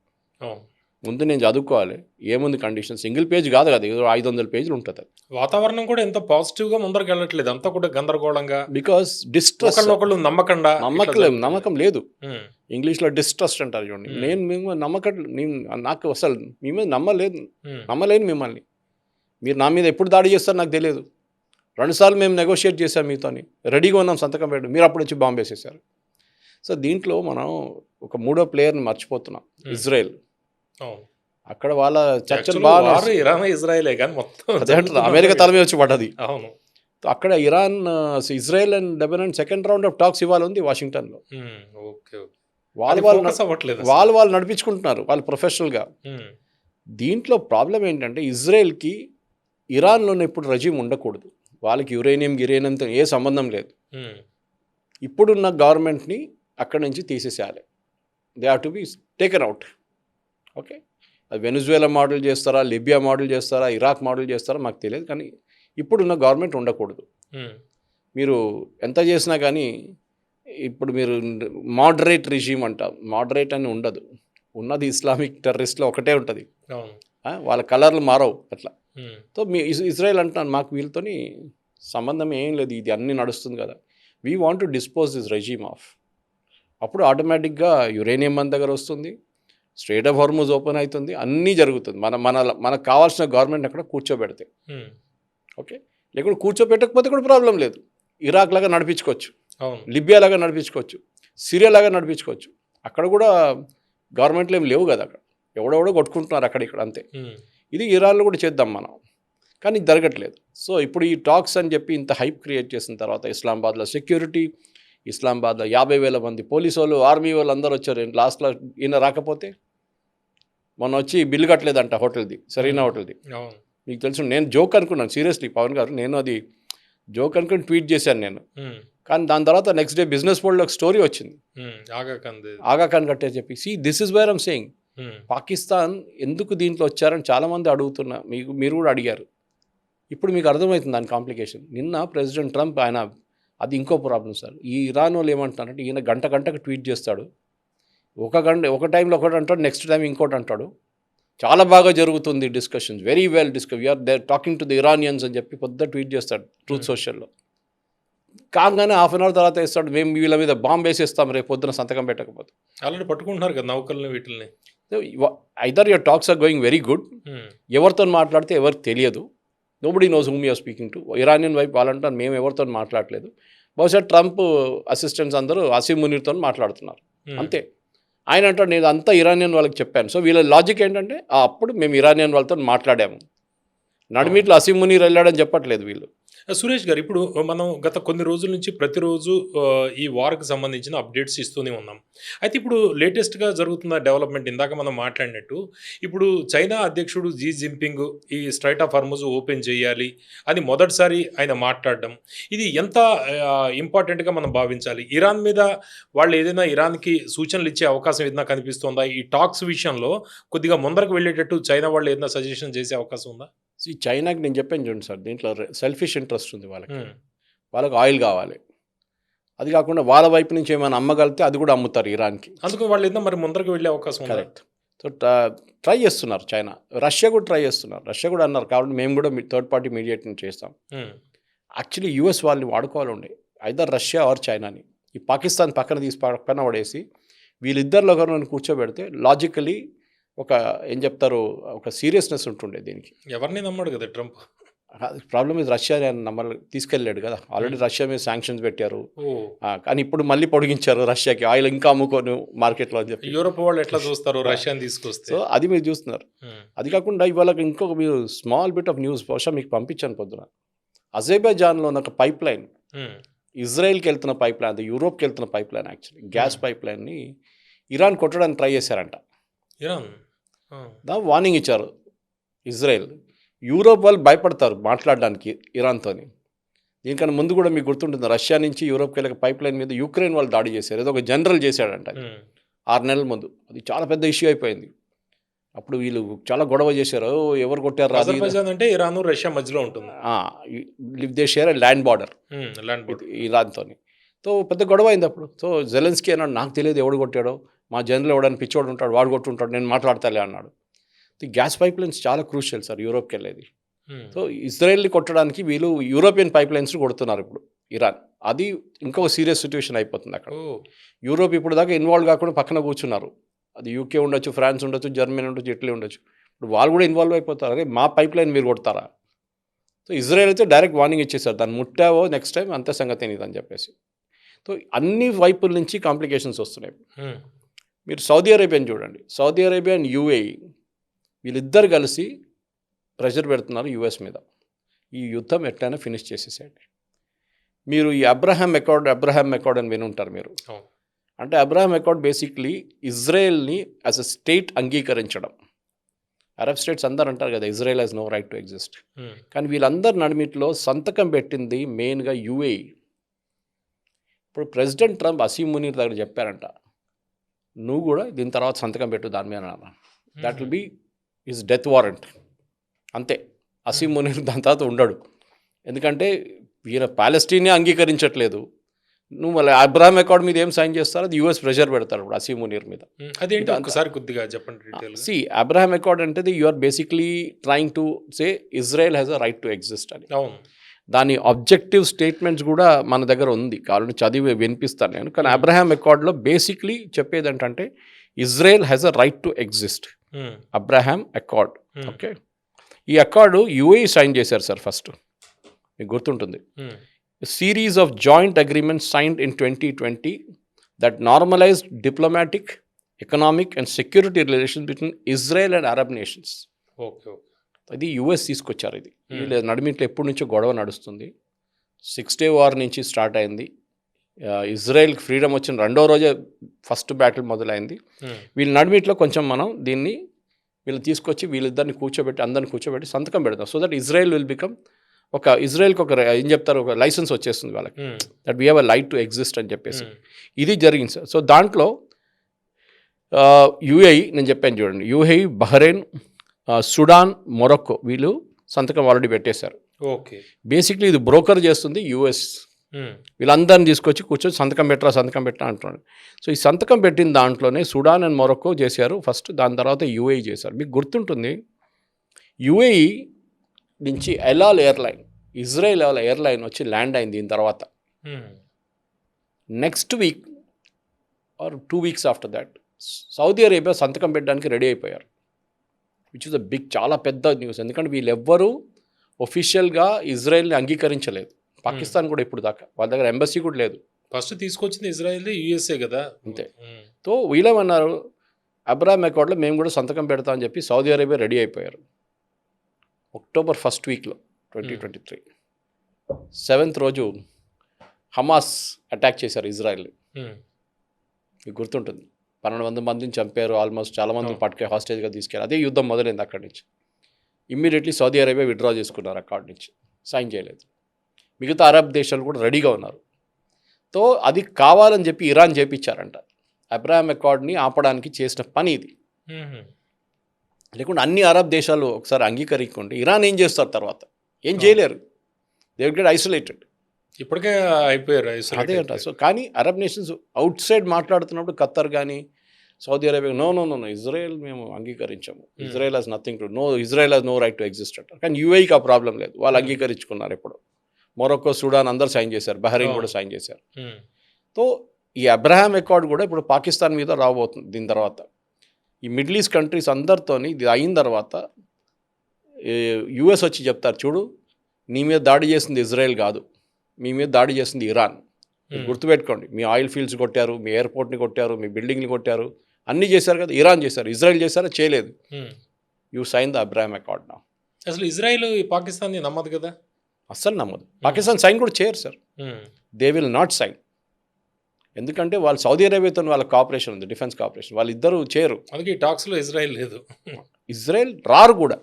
ముందు నేను చదువుకోవాలి, ఏముంది కండిషన్, సింగిల్ పేజ్ కాదు కదా, 500 పేజీలు ఉంటుంది. వాతావరణం కూడా ఎంత పాజిటివ్గా ముందరకు వెళ్ళట్లేదు, అంతా కూడా గందరగోళంగా. బికాస్ డిస్ట్రస్, నమ్మకం లేదు. ఇంగ్లీష్లో డిస్ట్రస్ట్ అంటారు చూడండి. నేను మేము నాకు అసలు మీ మీద నమ్మలేను మిమ్మల్ని. మీరు నా మీద ఎప్పుడు దాడి చేస్తారో నాకు తెలియదు. 2 సార్లు మేము నెగోషియేట్ చేసాం మీతోని, రెడీగా ఉన్నాం సంతకం పెట్టు, మీరు అప్పుడు వచ్చి బాంబు వేసేసారు. సో దీంట్లో మనం ఒక 3వ ప్లేయర్ని మర్చిపోతున్నాం, ఇజ్రాయెల్. అక్కడ వాళ్ళ చర్చలు బాగా ఇజ్రాయలే కానీ మొత్తం అమెరికా తలమే వచ్చి పడ్డది. అవును, అక్కడ Israel and Lebanon second round of talks ఇవాళ ఉంది వాషింగ్టన్లో. వాళ్ళు నడిపించుకుంటున్నారు వాళ్ళు ప్రొఫెషనల్గా. దీంట్లో ప్రాబ్లం ఏంటంటే, ఇజ్రాయెల్కి ఇరాన్లోనే ఇప్పుడు రెజ్యూమ్ ఉండకూడదు, వాళ్ళకి యురేనియంతో ఏ సంబంధం లేదు. ఇప్పుడున్న గవర్నమెంట్ని అక్కడి నుంచి తీసేసేయాలి, they have to be taken out. Okay, అది వెనిజువేలా మోడల్ చేస్తారా, లిబియా మోడల్ చేస్తారా, ఇరాక్ మోడల్ చేస్తారా మాకు తెలియదు, కానీ ఇప్పుడున్న గవర్నమెంట్ ఉండకూడదు. మీరు ఎంత చేసినా కానీ ఇప్పుడు మీరు మోడరేట్ రిజీమ్ అంటాం, మోడరేట్ అని ఉండదు, ఉన్నది ఇస్లామిక్ టెర్రరిస్ట్లో ఒకటే ఉంటుంది, వాళ్ళ కలర్లు మారవు అట్లా. సో మీ ఇజ్రాయెల్ అంటున్నాను, మాకు వీళ్ళతోని సంబంధం ఏం లేదు, ఇది అన్నీ నడుస్తుంది కదా, we want to dispose this regime of. అప్పుడు ఆటోమేటిక్గా యురేనియం మన దగ్గర వస్తుంది, స్ట్రెయిట్ ఆఫ్ హార్మూజ్ ఓపెన్ అవుతుంది, అన్నీ జరుగుతుంది. మనకు కావాల్సిన గవర్నమెంట్ అక్కడ కూర్చోబెడితే. ఓకే, లేకుంటే కూర్చోబెట్టకపోతే కూడా ప్రాబ్లం లేదు, ఇరాక్ లాగా నడిపించుకోవచ్చు, లిబియా లాగా నడిపించుకోవచ్చు, సిరియా లాగా నడిపించుకోవచ్చు. అక్కడ కూడా గవర్నమెంట్లు ఏం లేవు కదా, అక్కడ ఎవడెవడో కొట్టుకుంటున్నారు అక్కడ ఇక్కడ అంతే. ఇది ఇరాన్లో కూడా చేద్దాం మనం, కానీ జరగట్లేదు. సో ఇప్పుడు ఈ టాక్స్ అని చెప్పి ఇంత హైప్ క్రియేట్ చేసిన తర్వాత ఇస్లామాబాద్లో సెక్యూరిటీ, ఇస్లామాబాద్లో 50,000 మంది పోలీసు వాళ్ళు, ఆర్మీ వాళ్ళు అందరూ వచ్చారు. లాస్ట్లో ఈయన రాకపోతే మొన్న వచ్చి బిల్లు కట్టలేదంట హోటల్ది, సరైన హోటల్ది. మీకు తెలుసు, నేను జోక్ అనుకున్నాను సీరియస్లీ పవన్ గారు, నేను అది జోక్ అనుకుని ట్వీట్ చేశాను నేను. కానీ దాని తర్వాత నెక్స్ట్ డే బిజినెస్ వరల్డ్లో ఒక స్టోరీ వచ్చింది, ఆగా ఖాన్ కట్టే చెప్పి. This is where I'm saying, Pakistan ఎందుకు దీంట్లో వచ్చారని చాలామంది అడుగుతున్నా, మీరు కూడా అడిగారు. ఇప్పుడు మీకు అర్థమవుతుంది దాని కాంప్లికేషన్. నిన్న ప్రెసిడెంట్ ట్రంప్ ఆయన, అది ఇంకో ప్రాబ్లం సార్, ఈ ఇరాన్ వాళ్ళు ఏమంటున్నారంటే, ఈయన గంటకు ట్వీట్ చేస్తాడు, ఒక టైంలో ఒకటి అంటాడు, నెక్స్ట్ టైం ఇంకోటి అంటాడు. చాలా బాగా జరుగుతుంది discussions, very well we are there talking to the Iranians అని చెప్పి పొద్దున ట్వీట్ చేస్తాడు ట్రూత్ సోషల్లో. కాగానే హాఫ్ అన్ అవర్ తర్వాత వేస్తాడు, మేము వీళ్ళ మీద బాంబు వేసేస్తాం రేపు పొద్దున సంతకం పెట్టకపోతే. ఆల్రెడీ పట్టుకుంటున్నారు కదా నౌకల్ని వీటిని. Either your talks are going very good, ఎవరితో మాట్లాడితే ఎవరికి తెలియదు, nobody knows whom you are speaking to. Iranian వైపు వాళ్ళంటారు మేము ఎవరితో మాట్లాడలేదు, బహుశా ట్రంప్ అసిస్టెంట్స్ అందరూ అసీం మునీర్తో మాట్లాడుతున్నారు అంతే. ఆయన అంటాడు నేను అంతా ఇరానియన్ వాళ్ళకి చెప్పాను. సో వీళ్ళ లాజిక్ ఏంటంటే, అప్పుడు మేము ఇరానియన్ వాళ్ళతో మాట్లాడాము, నడిమిట్లో అసీం మునీర్ వెళ్ళాడని చెప్పట్లేదు వీళ్ళు. సురేష్ గారు, ఇప్పుడు మనం గత కొన్ని రోజుల నుంచి ప్రతిరోజు ఈ వార్కి సంబంధించిన అప్డేట్స్ ఇస్తూనే ఉన్నాం. అయితే ఇప్పుడు లేటెస్ట్గా జరుగుతున్న డెవలప్మెంట్, ఇందాక మనం మాట్లాడినట్టు, ఇప్పుడు చైనా అధ్యక్షుడు జీ జిన్పింగ్ ఈ స్ట్రైట్ ఆఫ్ హార్మూజ్ ఓపెన్ చేయాలి అని మొదటిసారి ఆయన మాట్లాడడం, ఇది ఎంత ఇంపార్టెంట్గా మనం భావించాలి? ఇరాన్ మీద వాళ్ళు ఏదైనా ఇరాన్కి సూచనలు ఇచ్చే అవకాశం ఏదైనా కనిపిస్తుందా? ఈ టాక్స్ విషయంలో కొద్దిగా ముందరకు వెళ్ళేటట్టు చైనా వాళ్ళు ఏదైనా సజెషన్ చేసే అవకాశం ఉందా? ఈ చైనాకి నేను చెప్పాను చూడండి సార్, దీంట్లో సెల్ఫిష్ ఇంట్రెస్ట్ ఉంది వాళ్ళకి ఆయిల్ కావాలి, అది కాకుండా వాళ్ళ వైపు నుంచి ఏమైనా అమ్మగలిగితే అది కూడా అమ్ముతారు ఇరాన్కి. అందుకు వాళ్ళు ఏదైనా మరి ముందరకు వెళ్ళే అవకాశం. కరెక్ట్. సో ట్రై చేస్తున్నారు చైనా, రష్యా కూడా ట్రై చేస్తున్నారు. రష్యా కూడా అన్నారు కాబట్టి మేము కూడా థర్డ్ పార్టీ మీడియేటింగ్ చేస్తాం. యాక్చువల్లీ యూఎస్ వాళ్ళని వాడుకోవాలి ఉండే, ఐదర్ రష్యా ఆర్ చైనాని. ఈ పాకిస్తాన్ పక్కన పడేసి వీళ్ళిద్దరిలో ఒకరిని కూర్చోబెడితే లాజికలీ ఒక ఏం చెప్తారు, ఒక సీరియస్నెస్ ఉంటుండే దీనికి. ఎవరిని నమ్మడు కదా ట్రంప్. ప్రాబ్లమ్ ఇది రష్యా నమ్మల్ని తీసుకెళ్ళాడు కదా, ఆల్రెడీ రష్యా మీద శాంక్షన్స్ పెట్టారు. కానీ ఇప్పుడు మళ్ళీ పొడిగించారు రష్యాకి, ఆయిల్ ఇంకా అమ్ముకోను మార్కెట్లో అని చెప్పి. యూరోప్ వాళ్ళు ఎట్లా చూస్తారు రష్యాని తీసుకొస్తే? సో అది మీరు చూస్తున్నారు. అది కాకుండా ఇవాళ ఇంకొక మీరు స్మాల్ బిట్ ఆఫ్ న్యూస్ బహుశా మీకు పంపించాను పొద్దున. అజర్బైజాన్లో ఉన్న ఒక పైప్ లైన్, ఇజ్రాయెల్కి వెళ్తున్న పైప్ లైన్, అది యూరోప్కి వెళ్తున్న pipeline, actually gas pipe లైన్ని ఇరాన్ కొట్టడానికి ట్రై చేశారంట. ఇరాన్ వార్నింగ్ ఇచ్చారు ఇజ్రాయెల్. యూరోప్ వాళ్ళు భయపడతారు మాట్లాడడానికి ఇరాన్తోని. దీనికన్నా ముందు కూడా మీకు గుర్తుంటుంది, రష్యా నుంచి యూరోప్కి వెళ్ళక పైప్ లైన్ మీద యుక్రెయిన్ వాళ్ళు దాడి చేశారు. ఏదో ఒక జనరల్ చేశాడంట 6 నెలల ముందు. అది చాలా పెద్ద ఇష్యూ అయిపోయింది. అప్పుడు వీళ్ళు చాలా గొడవ చేశారు, ఎవరు కొట్టారు. అంటే ఇరాన్ రష్యా మధ్యలో ఉంటుంది, live they share land border ఇరాన్తో. సో పెద్ద గొడవ అయింది అప్పుడు. సో జెలెన్స్కీ అన్నాడు, నాకు తెలియదు ఎవడు కొట్టాడో, మా జనరల్ ఎవడని పిచ్చోడు ఉంటాడు, వాడు కొట్టుంటాడు, నేను మాట్లాడతాలే అన్నాడు. ది గ్యాస్ పైప్ లైన్స్ చాలా క్రూషియల్ సార్ యూరోప్కి వెళ్ళేది. సో ఇజ్రాయెల్ని కొట్టడానికి వీళ్ళు యూరోపియన్ పైప్ లైన్స్ కొడుతున్నారు ఇప్పుడు ఇరాన్. అది ఇంకొక సీరియస్ సిచ్యువేషన్ అయిపోతుంది అక్కడ. యూరోప్ ఇప్పుడు దాకా ఇన్వాల్వ్ కాకుండా పక్కన కూర్చున్నారు. అది యూకే ఉండొచ్చు, ఫ్రాన్స్ ఉండొచ్చు, జర్మనీ ఉండొచ్చు, ఇటలీ ఉండొచ్చు. ఇప్పుడు వాళ్ళు కూడా ఇన్వాల్వ్ అయిపోతారు, అదే మా పైప్ లైన్ మీరు కొడతారా. సో ఇజ్రాయెల్ అయితే డైరెక్ట్ వార్నింగ్ ఇచ్చేసారు, దాన్ని ముట్టావో నెక్స్ట్ టైం అంతే సంగతి ఇది అని చెప్పేసి. సో అన్ని వైపుల నుంచి కాంప్లికేషన్స్ వస్తున్నాయి. మీరు సౌదీ అరేబియాని చూడండి, సౌదీ అరేబియా అండ్ యూఏఈ వీళ్ళిద్దరు కలిసి ప్రెషర్ పెడుతున్నారు యూఎస్ మీద. ఈ యుద్ధం ఎట్లయినా ఫినిష్ చేసేసేయండి. మీరు ఈ అబ్రహాం అకార్డ్ అని విని ఉంటారు మీరు. అంటే అబ్రహాం అకార్డ్ బేసిక్లీ ఇజ్రాయెల్ని యాజ్ అ స్టేట్ అంగీకరించడం. అరబ్ స్టేట్స్ అందరు అంటారు కదా Israel has no right to exist, కానీ వీళ్ళందరు నడిమిట్లో సంతకం పెట్టింది మెయిన్గా యూఏఈ. ఇప్పుడు ప్రెసిడెంట్ ట్రంప్ అసీం మునీర్ దగ్గర చెప్పారంట, నువ్వు కూడా దీని తర్వాత సంతకం పెట్టు దాని మీద, that will be is death warrant. అంతే, అసీం మునీర్ దాని తర్వాత ఉండడు. ఎందుకంటే ఈయన ప్యాలెస్టీనే అంగీకరించట్లేదు, నువ్వు మళ్ళీ అబ్రహాం అకార్డ్ మీద ఏం సైన్ చేస్తారో అది యూఎస్ ప్రెషర్ పెడతారు ఇప్పుడు అసీం మునీర్ మీద. అదేంటి ఒకసారి కొద్దిగా చెప్పండి. సి అబ్రహాం అకార్డ్ అంటే you are basically trying to say Israel has a right to exist అని. దాని ఆబ్జెక్టివ్ స్టేట్మెంట్స్ కూడా మన దగ్గర ఉంది, కావాలని చదివి వినిపిస్తాను నేను. కానీ అబ్రహాం అకార్డ్లో బేసిక్లీ చెప్పేది ఏంటంటే Israel has a right to exist. Abraham accord. Okay, ఈ అకార్డు యూఏఈ సైన్ చేశారు సార్ ఫస్ట్, మీకు గుర్తుంటుంది. Series of joint agreements signed in 2020 that normalised diplomatic, economic and security relations between Israel and Arab nations. Okay, ఇది US తీసుకొచ్చారు. ఇది వీళ్ళ నడిమిట్లో ఎప్పటి నుంచో గొడవ నడుస్తుంది. 6 Day వార్ నుంచి స్టార్ట్ అయింది. ఇజ్రాయెల్కి ఫ్రీడమ్ వచ్చిన 2వ రోజే ఫస్ట్ బ్యాటిల్ మొదలైంది. వీళ్ళ నడిమిట్లో కొంచెం మనం దీన్ని వీళ్ళు తీసుకొచ్చి వీళ్ళిద్దరిని కూర్చోబెట్టి అందరిని కూర్చోబెట్టి సంతకం పెడతాం. So that Israel will become ఇజ్రాయెల్కి ఒక ఏం చెప్తారు, ఒక లైసెన్స్ వచ్చేస్తుంది వాళ్ళకి, that we have a right to exist అని చెప్పేసి. ఇది జరిగింది సార్. సో దాంట్లో యూఏఈ నేను చెప్పాను చూడండి, యూఏఈ, బహ్రెయిన్, సుడాన్, మొరక్కో వీళ్ళు సంతకం ఆల్రెడీ పెట్టేశారు. ఓకే, బేసిక్లీ ఇది బ్రోకర్ చేస్తుంది యూఎస్. వీళ్ళందరిని తీసుకొచ్చి కూర్చొని సంతకం పెట్టరా అంటున్నాడు. సో ఈ సంతకం పెట్టిన దాంట్లోనే సుడాన్ అండ్ మొరక్కో చేశారు ఫస్ట్, దాని తర్వాత యూఏఈ చేశారు. మీకు గుర్తుంటుంది యూఏఈ నుంచి ఎలాల్ ఎయిర్లైన్, ఇజ్రాయెల్ ఎయిర్లైన్ వచ్చి ల్యాండ్ అయింది. దీని తర్వాత next week or 2 weeks after that Saudi Arabia సంతకం పెట్టడానికి రెడీ అయిపోయారు, విచ్ ఇస్ అ బిగ్, చాలా పెద్ద న్యూస్. ఎందుకంటే వీళ్ళెవ్వరూ ఒఫీషియల్గా ఇజ్రాయెల్ని అంగీకరించలేదు. పాకిస్తాన్ కూడా ఇప్పుడు దాకా వాళ్ళ దగ్గర ఎంబసీ కూడా లేదు. ఫస్ట్ తీసుకొచ్చింది ఇజ్రాయెల్, యూఎస్ఏ కదా, అంతే. సో వీళ్ళేమన్నారు, అబ్రహాం అకార్డ్లో మేము కూడా సంతకం పెడతామని చెప్పి సౌదీ అరేబియా రెడీ అయిపోయారు. October 1st weekలో 2023 7th రోజు హమాస్ అటాక్ చేశారు ఇజ్రాయెల్ని. మీకు గుర్తుంటుంది, 1200 మందిని చంపారు, ఆల్మోస్ట్ చాలా మందిని పట్టుకే హాస్టేజ్గా తీసుకెళ్ళారు. అదే యుద్ధం మొదలైంది అక్కడి నుంచి. ఇమ్మీడియట్లీ సౌదీ అరేబియా విత్డ్రా చేసుకున్నారు అకార్డ్ నుంచి, సైన్ చేయలేదు. మిగతా అరబ్ దేశాలు కూడా రెడీగా ఉన్నారు. తో అది కావాలని చెప్పి ఇరాన్ చేపించారంట. అబ్రహాం అకార్డ్ని ఆపడానికి చేసిన పని ఇది. లేకుంటే అన్ని అరబ్ దేశాలు ఒకసారి అంగీకరించుకుంటే ఇరాన్ ఏం చేస్తారు, తర్వాత ఏం చేయలేరు, దే విల్ గెట్ ఐసోలేటెడ్. ఇప్పటికే అయిపోయారు. అదే అంట. సో కానీ అరబ్ నేషన్స్ అవుట్ సైడ్ మాట్లాడుతున్నప్పుడు ఖత్తర్ కానీ సౌదీ అరేబియా నో ఇజ్రాయెల్ మేము అంగీకరించాము, Israel has nothing to Israel has no right to exist అంటారు. కానీ యూఏఈకి ఆ ప్రాబ్లం లేదు, వాళ్ళు అంగీకరించుకున్నారు. ఇప్పుడు మొరక్కో, సుడాన్ అందరు సైన్ చేశారు, బహ్రెయిన్ కూడా సైన్ చేశారు. సో ఈ అబ్రహాం అకార్డ్ కూడా ఇప్పుడు పాకిస్తాన్ మీద రాబోతుంది. దీని తర్వాత ఈ మిడిల్ ఈస్ట్ కంట్రీస్ అందరితోని ఇది అయిన తర్వాత యుఎస్ వచ్చి చెప్తారు, చూడు నీ మీద దాడి చేసింది ఇజ్రాయెల్ కాదు, మీ మీద దాడి చేసింది ఇరాన్. గుర్తుపెట్టుకోండి, మీ ఆయిల్ ఫీల్డ్స్ కొట్టారు, మీ ఎయిర్పోర్ట్ని కొట్టారు, మీ బిల్డింగ్ని కొట్టారు, అన్నీ చేశారు కదా, ఇరాన్ చేశారు. ఇజ్రాయెల్ చేశారా? చేయలేదు. You sign the Abraham accord నా. అసలు ఇజ్రాయెల్ పాకిస్తాన్ నమ్మదు కదా, అస్సలు నమ్మదు. పాకిస్తాన్ సైన్ కూడా చేయరు sir, they will not sign. ఎందుకంటే వాళ్ళు సౌదీ అరేబియాతో వాళ్ళ కోఆపరేషన్ ఉంది, డిఫెన్స్ కోఆపరేషన్, వాళ్ళిద్దరూ చేయరు. అందుకే ఈ టాక్స్లో ఇజ్రాయెల్ లేదు. ఇజ్రాయెల్ రారు కూడా.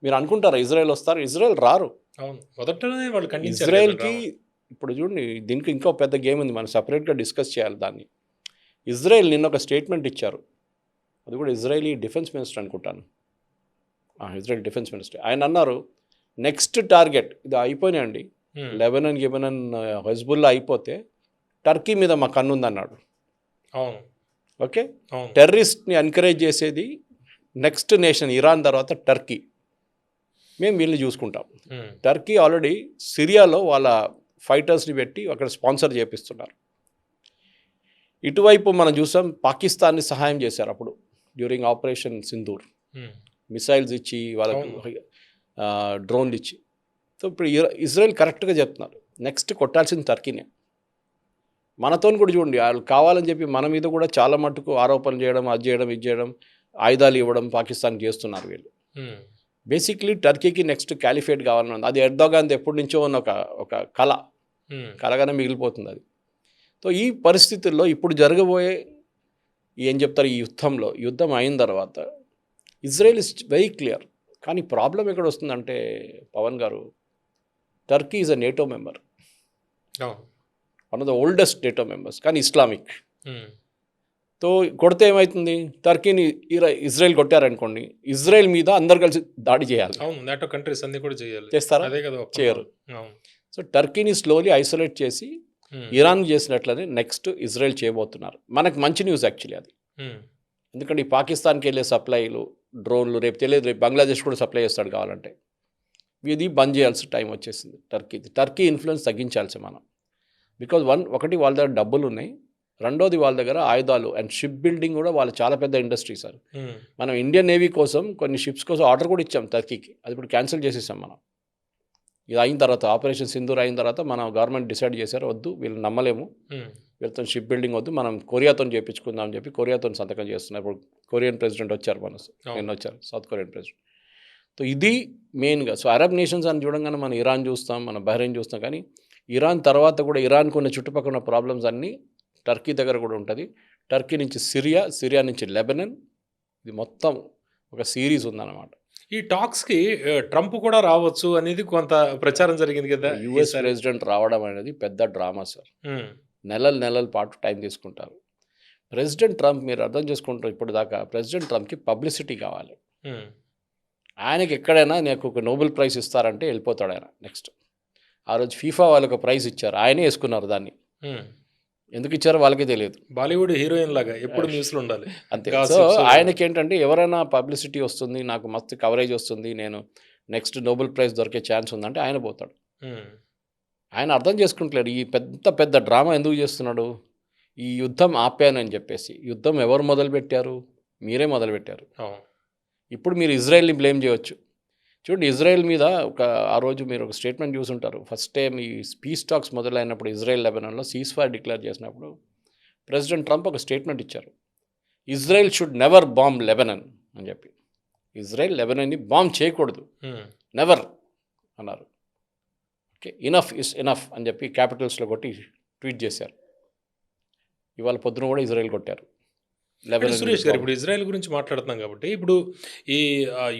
మీరు అనుకుంటారా ఇజ్రాయెల్ వస్తారు? ఇజ్రాయెల్ రారు. అవును, మొదటనే వాళ్ళు ఇజ్రాయెల్కి ఇప్పుడు చూడండి, దీనికి ఇంకో పెద్ద గేమ్ ఉంది, మనం సపరేట్గా డిస్కస్ చేయాలి దాన్ని. ఇజ్రాయెల్ నిన్న ఒక స్టేట్మెంట్ ఇచ్చారు, అది కూడా ఇజ్రాయలీ డిఫెన్స్ మినిస్టర్ అనుకుంటాను, ఇజ్రాయెల్ డిఫెన్స్ మినిస్టర్. ఆయన అన్నారు నెక్స్ట్ టార్గెట్ ఇది అయిపోయినాయండి, లెబనాన్ హెజ్బుల్లా అయిపోతే టర్కీ మీద మా కన్నుందన్నాడు. అవును, ఓకే, టెర్రరిస్ట్ని ఎంకరేజ్ చేసేది నెక్స్ట్ నేషన్ ఇరాన్ తర్వాత టర్కీ, మేము వీళ్ళని చూసుకుంటాం. టర్కీ ఆల్రెడీ సిరియాలో వాళ్ళ ఫైటర్స్ని పెట్టి అక్కడ స్పాన్సర్ చేపిస్తున్నారు. ఇటువైపు మనం చూసాం పాకిస్తాన్ని సహాయం చేశారు అప్పుడు డ్యూరింగ్ ఆపరేషన్ సింధూర్, మిసైల్స్ ఇచ్చి వాళ్ళకు డ్రోన్లు ఇచ్చి. సో ఇప్పుడు ఇజ్రాయెల్ కరెక్ట్గా చెప్తున్నారు, నెక్స్ట్ కొట్టాల్సింది టర్కీనే. మనతో కూడా చూడండి, వాళ్ళు కావాలని చెప్పి మన మీద కూడా చాలా మట్టుకు ఆరోపణలు చేయడం, అది చేయడం, ఇది చేయడం, ఆయుధాలు ఇవ్వడం పాకిస్తాన్ చేస్తున్నారు వీళ్ళు. బేసిక్లీ టర్కీకి నెక్స్ట్ క్యాలిఫేట్ కావాలని ఉంది. అది ఎర్దోగాన్ ఎప్పటి నుంచో ఉన్న ఒక కలగానే మిగిలిపోతుంది అది. సో ఈ పరిస్థితుల్లో ఇప్పుడు జరగబోయే ఏం చెప్తారు, ఈ యుద్ధం అయిన తర్వాత ఇజ్రాయెల్ ఇస్ వెరీ క్లియర్. కానీ ప్రాబ్లం ఎక్కడ వస్తుందంటే పవన్ గారు, Turkey is a NATO member, one of the oldest NATO members, కానీ ఇస్లామిక్. తో కొడితే ఏమవుతుంది, టర్కీని ఇజ్రాయెల్ కొట్టారనుకోండి, ఇజ్రాయెల్ మీద అందరు కలిసి దాడి చేయాలి. నాటో కంట్రీస్ అన్ని కూడా చేయాలి. చేస్తారా? చేయరు. సో టర్కీని స్లోలీ ఐసోలేట్ చేసి ఇరాన్ చేసినట్లనే నెక్స్ట్ ఇజ్రాయెల్ చేయబోతున్నారు. మనకు మంచి న్యూస్ యాక్చువల్లీ అది. ఎందుకంటే ఈ పాకిస్తాన్కి వెళ్ళే సప్లైలు, డ్రోన్లు రేపు తెలియదు, రేపు బంగ్లాదేశ్ కూడా సప్లై చేస్తాడు కావాలంటే. ఇది బంద్ చేయాల్సిన టైం వచ్చేసింది టర్కీ ఇన్ఫ్లుయెన్స్ తగ్గించాల్సి మనం. బికాజ్ ఒకటి వాళ్ళ దగ్గర డబ్బులు ఉన్నాయి, రెండోది వాళ్ళ దగ్గర ఆయుధాలు అండ్ షిప్ బిల్డింగ్ కూడా వాళ్ళు చాలా పెద్ద ఇండస్ట్రీ సార్. మనం ఇండియన్ నేవీ కోసం కొన్ని షిప్స్ కోసం ఆర్డర్ కూడా ఇచ్చాం టర్కీకి, అది ఇప్పుడు క్యాన్సిల్ చేసేసాం మనం. ఇది అయిన తర్వాత, ఆపరేషన్ సింధూర్ అయిన తర్వాత మన గవర్నమెంట్ డిసైడ్ చేశారు, వద్దు వీళ్ళు నమ్మలేము, వీళ్ళతో షిప్ బిల్డింగ్ వద్దు, మనం కొరియాతో చేయించుకుందాం అని చెప్పి కొరియాతో సంతకం చేస్తున్నారు. ఇప్పుడు కొరియన్ ప్రెసిడెంట్ వచ్చారు, నిన్న వచ్చారు సౌత్ కొరియన్ ప్రెసిడెంట్. సో ఇది మెయిన్గా. సో అరబ్ నేషన్స్ అని చూడంగానే మనం ఇరాన్ చూస్తాం, మనం బహ్రెయిన్ చూస్తాం, కానీ ఇరాన్ తర్వాత కూడా ఇరాన్కు ఉన్న చుట్టుపక్కల ఉన్న ప్రాబ్లమ్స్ అన్నీ టర్కీ దగ్గర కూడా ఉంటుంది. టర్కీ నుంచి సిరియా నుంచి లెబనన్, ఇది మొత్తం ఒక సిరీస్ ఉందన్నమాట. ఈ టాక్స్కి ట్రంప్ కూడా రావచ్చు అనేది కొంత ప్రచారం జరిగింది కదా. యుఎస్ ప్రెసిడెంట్ రావడం అనేది పెద్ద డ్రామా సార్. నెలల పాటు టైం తీసుకుంటారు. ప్రెసిడెంట్ ట్రంప్, మీరు అర్థం చేసుకుంటారు, ఇప్పుడు దాకా ప్రెసిడెంట్ ట్రంప్కి పబ్లిసిటీ కావాలి. ఆయనకి ఎక్కడైనా నాకు ఒక నోబెల్ ప్రైజ్ ఇస్తారంటే వెళ్ళిపోతాడు ఆయన నెక్స్ట్. ఆ రోజు ఫీఫా వాళ్ళకి ప్రైజ్ ఇచ్చారు, ఆయనే వేసుకున్నారు దాన్ని. ఎందుకు ఇచ్చారో వాళ్ళకే తెలియదు. బాలీవుడ్ హీరోయిన్ లాగా ఎప్పుడు న్యూస్లో ఉండాలి అంతే. సో ఆయనకి ఏంటంటే ఎవరైనా పబ్లిసిటీ వస్తుంది, నాకు మస్తు కవరేజ్ వస్తుంది, నేను నెక్స్ట్ నోబెల్ ప్రైజ్ దొరికే ఛాన్స్ ఉందంటే ఆయన పోతాడు. ఆయన అర్థం చేసుకుంటలేడు ఈ పెద్ద డ్రామా ఎందుకు చేస్తున్నాడు. ఈ యుద్ధం ఆపానని చెప్పేసి. యుద్ధం ఎవరు మొదలుపెట్టారు? మీరే మొదలుపెట్టారు. ఇప్పుడు మీరు ఇజ్రాయెల్ని బ్లేమ్ చేయవచ్చు. చూడండి, ఇజ్రాయెల్ మీద ఆ రోజు మీరు ఒక స్టేట్మెంట్ చూసుంటారు. ఫస్ట్ టైం ఈ పీస్ టాక్స్ మొదలైనప్పుడు ఇజ్రాయెల్ లెబనాన్లో సీజ్ ఫైర్ డిక్లేర్ చేసినప్పుడు ప్రెసిడెంట్ ట్రంప్ ఒక స్టేట్మెంట్ ఇచ్చారు, Israel should never bomb Lebanon అని చెప్పి. ఇజ్రాయెల్ లెబనాన్ని బాంబ్ చేయకూడదు, నెవర్ అన్నారు. ఓకే, ఇనఫ్ ఇస్ ఇనఫ్ అని చెప్పి క్యాపిటల్స్లో కొట్టి ట్వీట్ చేశారు. ఇవాళ పొద్దున కూడా ఇజ్రాయెల్ కొట్టారు. సురేష్ గారు, ఇప్పుడు ఇజ్రాయెల్ గురించి మాట్లాడుతున్నాం కాబట్టి, ఇప్పుడు ఈ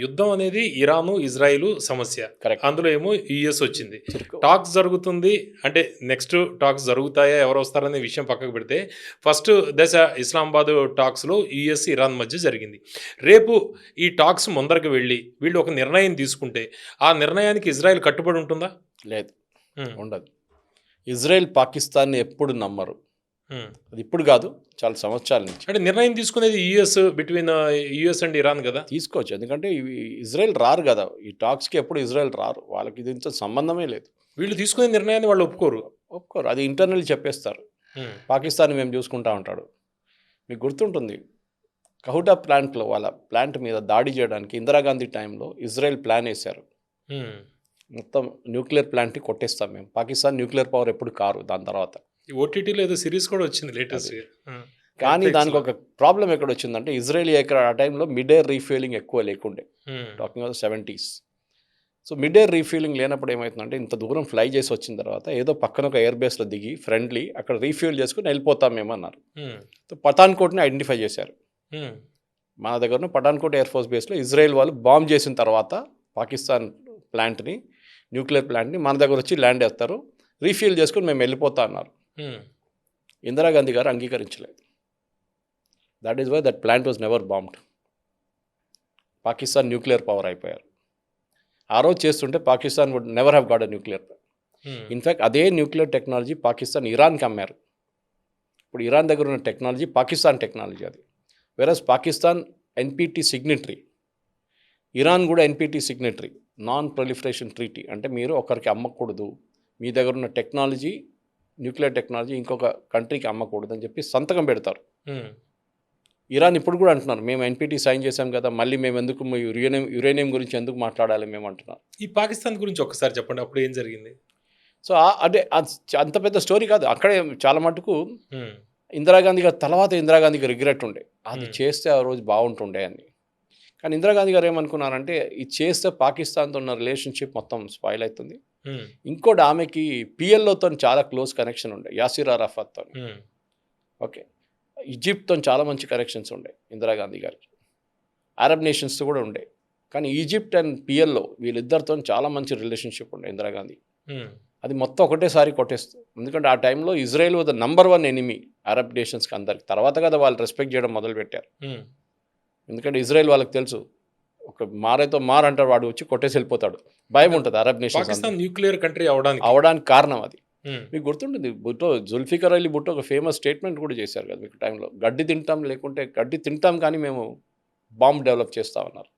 యుద్ధం అనేది ఇరాను ఇజ్రాయిల్ సమస్య, అందులో ఏమో యుఎస్ వచ్చింది, టాక్స్ జరుగుతుంది. అంటే నెక్స్ట్ టాక్స్ జరుగుతాయా, ఎవరు వస్తారనే విషయం పక్కకు పెడితే, ఫస్ట్ దశ ఇస్లామాబాద్ టాక్స్లో యుఎస్ ఇరాన్ మధ్య జరిగింది. రేపు ఈ టాక్స్ ముందరకు వెళ్ళి వీళ్ళు ఒక నిర్ణయం తీసుకుంటే ఆ నిర్ణయానికి ఇజ్రాయెల్ కట్టుబడి ఉంటుందా? లేదు, ఉండదు. ఇజ్రాయెల్ పాకిస్తాన్ని ఎప్పుడు నమ్మరు. అది ఇప్పుడు కాదు, చాలా సంవత్సరాల నుంచి. అంటే నిర్ణయం తీసుకునేది బిట్వీన్ యుఎస్ అండ్ ఇరాన్ కదా. తీసుకోవచ్చు, ఎందుకంటే ఇవి ఇజ్రాయెల్ రారు కదా ఈ టాక్స్కి, ఎప్పుడు ఇజ్రాయెల్ రారు, వాళ్ళకి దీంతో సంబంధమే లేదు. వీళ్ళు తీసుకునే నిర్ణయాన్ని వాళ్ళు ఒప్పుకోరు. అది ఇంటర్నల్ చెప్పేస్తారు. పాకిస్తాన్ మేము చూసుకుంటా ఉంటాడు. మీకు గుర్తుంటుంది, కహుటా ప్లాంట్లో వాళ్ళ ప్లాంట్ మీద దాడి చేయడానికి ఇందిరాగాంధీ టైంలో ఇజ్రాయెల్ ప్లాన్ వేశారు. మొత్తం న్యూక్లియర్ ప్లాంట్ని కొట్టేస్తాం మేము, పాకిస్తాన్ న్యూక్లియర్ పవర్ ఎప్పుడు కారు. దాని తర్వాత ఓటీటీలో ఏదో సిరీస్ కూడా వచ్చింది లేటెస్ట్. కానీ దానికి ఒక ప్రాబ్లం ఎక్కడ వచ్చిందంటే, ఇజ్రాయెల్ ఎక్కడ ఆ టైంలో మిడ్ ఎయిర్ రీఫ్యూలింగ్ ఎక్కువ లేకుండే, talking of 70s. So mid air refuelling లేనప్పుడు ఏమవుతుందంటే, ఇంత దూరం ఫ్లై చేసి వచ్చిన తర్వాత ఏదో పక్కన ఒక ఎయిర్ బేస్లో దిగి ఫ్రెండ్లీ అక్కడ రీఫ్యూల్ చేసుకుని వెళ్ళిపోతాం మేము అన్నారు. సో పఠాన్కోట్ని ఐడెంటిఫై చేశారు. మన దగ్గర ఉన్న పఠాన్కోట్ ఎయిర్ ఫోర్స్ బేస్లో ఇజ్రాయెల్ వాళ్ళు బాంబ్ చేసిన తర్వాత పాకిస్తాన్ ప్లాంట్ని, న్యూక్లియర్ ప్లాంట్ని మన దగ్గర వచ్చి ల్యాండ్ వేస్తారు, రీఫ్యూల్ చేసుకుని మేము వెళ్ళిపోతా అన్నారు. ఇందిరాగాంధీ గారు అంగీకరించలేదు. That is why that plant was never bombed. Pakistan nuclear power అయిపోయారు. ఆ రోజు చేస్తుంటే Pakistan would never have got a nuclear. In fact అదే న్యూక్లియర్ టెక్నాలజీ పాకిస్తాన్ ఇరాన్కి అమ్మారు. ఇప్పుడు ఇరాన్ దగ్గర ఉన్న టెక్నాలజీ పాకిస్తాన్ టెక్నాలజీ అది. వెరస్ పాకిస్తాన్ ఎన్పిటి సిగ్నిటరీ, ఇరాన్ కూడా ఎన్పిటి సిగ్నిటరీ, నాన్ ప్రొలిఫరేషన్ ట్రీటీ. అంటే మీరు ఒకరికి అమ్మకూడదు, మీ దగ్గర ఉన్న టెక్నాలజీ, న్యూక్లియర్ టెక్నాలజీ ఇంకొక కంట్రీకి అమ్మకూడదు అని చెప్పి సంతకం పెడతారు. ఇరాన్ ఇప్పుడు కూడా అంటున్నారు, మేము ఎన్పిటి సైన్ చేశాం కదా, మళ్ళీ మేము ఎందుకు యురేనియం గురించి ఎందుకు మాట్లాడాలి మేము అంటున్నారు. ఈ పాకిస్తాన్ గురించి ఒకసారి చెప్పండి, అప్పుడు ఏం జరిగింది? సో అంటే అంత పెద్ద స్టోరీ కాదు. అక్కడే చాలా మటుకు ఇందిరాగాంధీ గారు తర్వాత ఇందిరాగాంధీకి రిగ్రెట్ ఉండే, అది చేస్తే ఆ రోజు బాగుంటుండే అని. కానీ ఇందిరాగాంధీ గారు ఏమనుకున్నారంటే, ఇది చేస్తే పాకిస్తాన్తో ఉన్న రిలేషన్షిప్ మొత్తం స్పాయిల్ అవుతుంది. ఇంకోటి, ఆమెకి పిఎల్ఓతో చాలా క్లోజ్ కనెక్షన్ ఉండే, యాసిర్ అరాఫత్తో. ఓకే, ఈజిప్ట్తో చాలా మంచి కనెక్షన్స్ ఉండే ఇందిరాగాంధీ గారికి, అరబ్ నేషన్స్తో కూడా ఉండే. కానీ ఈజిప్ట్ అండ్ పిఎల్ఓ వీళ్ళిద్దరితో చాలా మంచి రిలేషన్షిప్ ఉండే ఇందిరాగాంధీ. అది మొత్తం ఒకటేసారి కొట్టేస్తుంది. ఎందుకంటే ఆ టైంలో Israel was the number 1 enemy Arab నేషన్స్కి అందరికి. తర్వాత కదా వాళ్ళు రెస్పెక్ట్ చేయడం మొదలుపెట్టారు. ఎందుకంటే ఇజ్రాయెల్ వాళ్ళకి తెలుసు, ఒక మారేతో అంటారు, వాడు వచ్చి కొట్టేసి వెళ్ళిపోతాడు, భయం ఉంటుంది అరబ్ నేషన్స్. న్యూక్లియర్ కంట్రీ అవడానికి కారణం అది. మీకు గుర్తుంటుంది, జుల్ఫికర్ అలీ భుట్టో ఒక ఫేమస్ స్టేట్మెంట్ కూడా చేశారు కదా మీకు టైంలో, గడ్డి తింటాం, లేకుంటే గడ్డి తింటాం కానీ మేము బాంబ్ డెవలప్ చేస్తామన్నారు.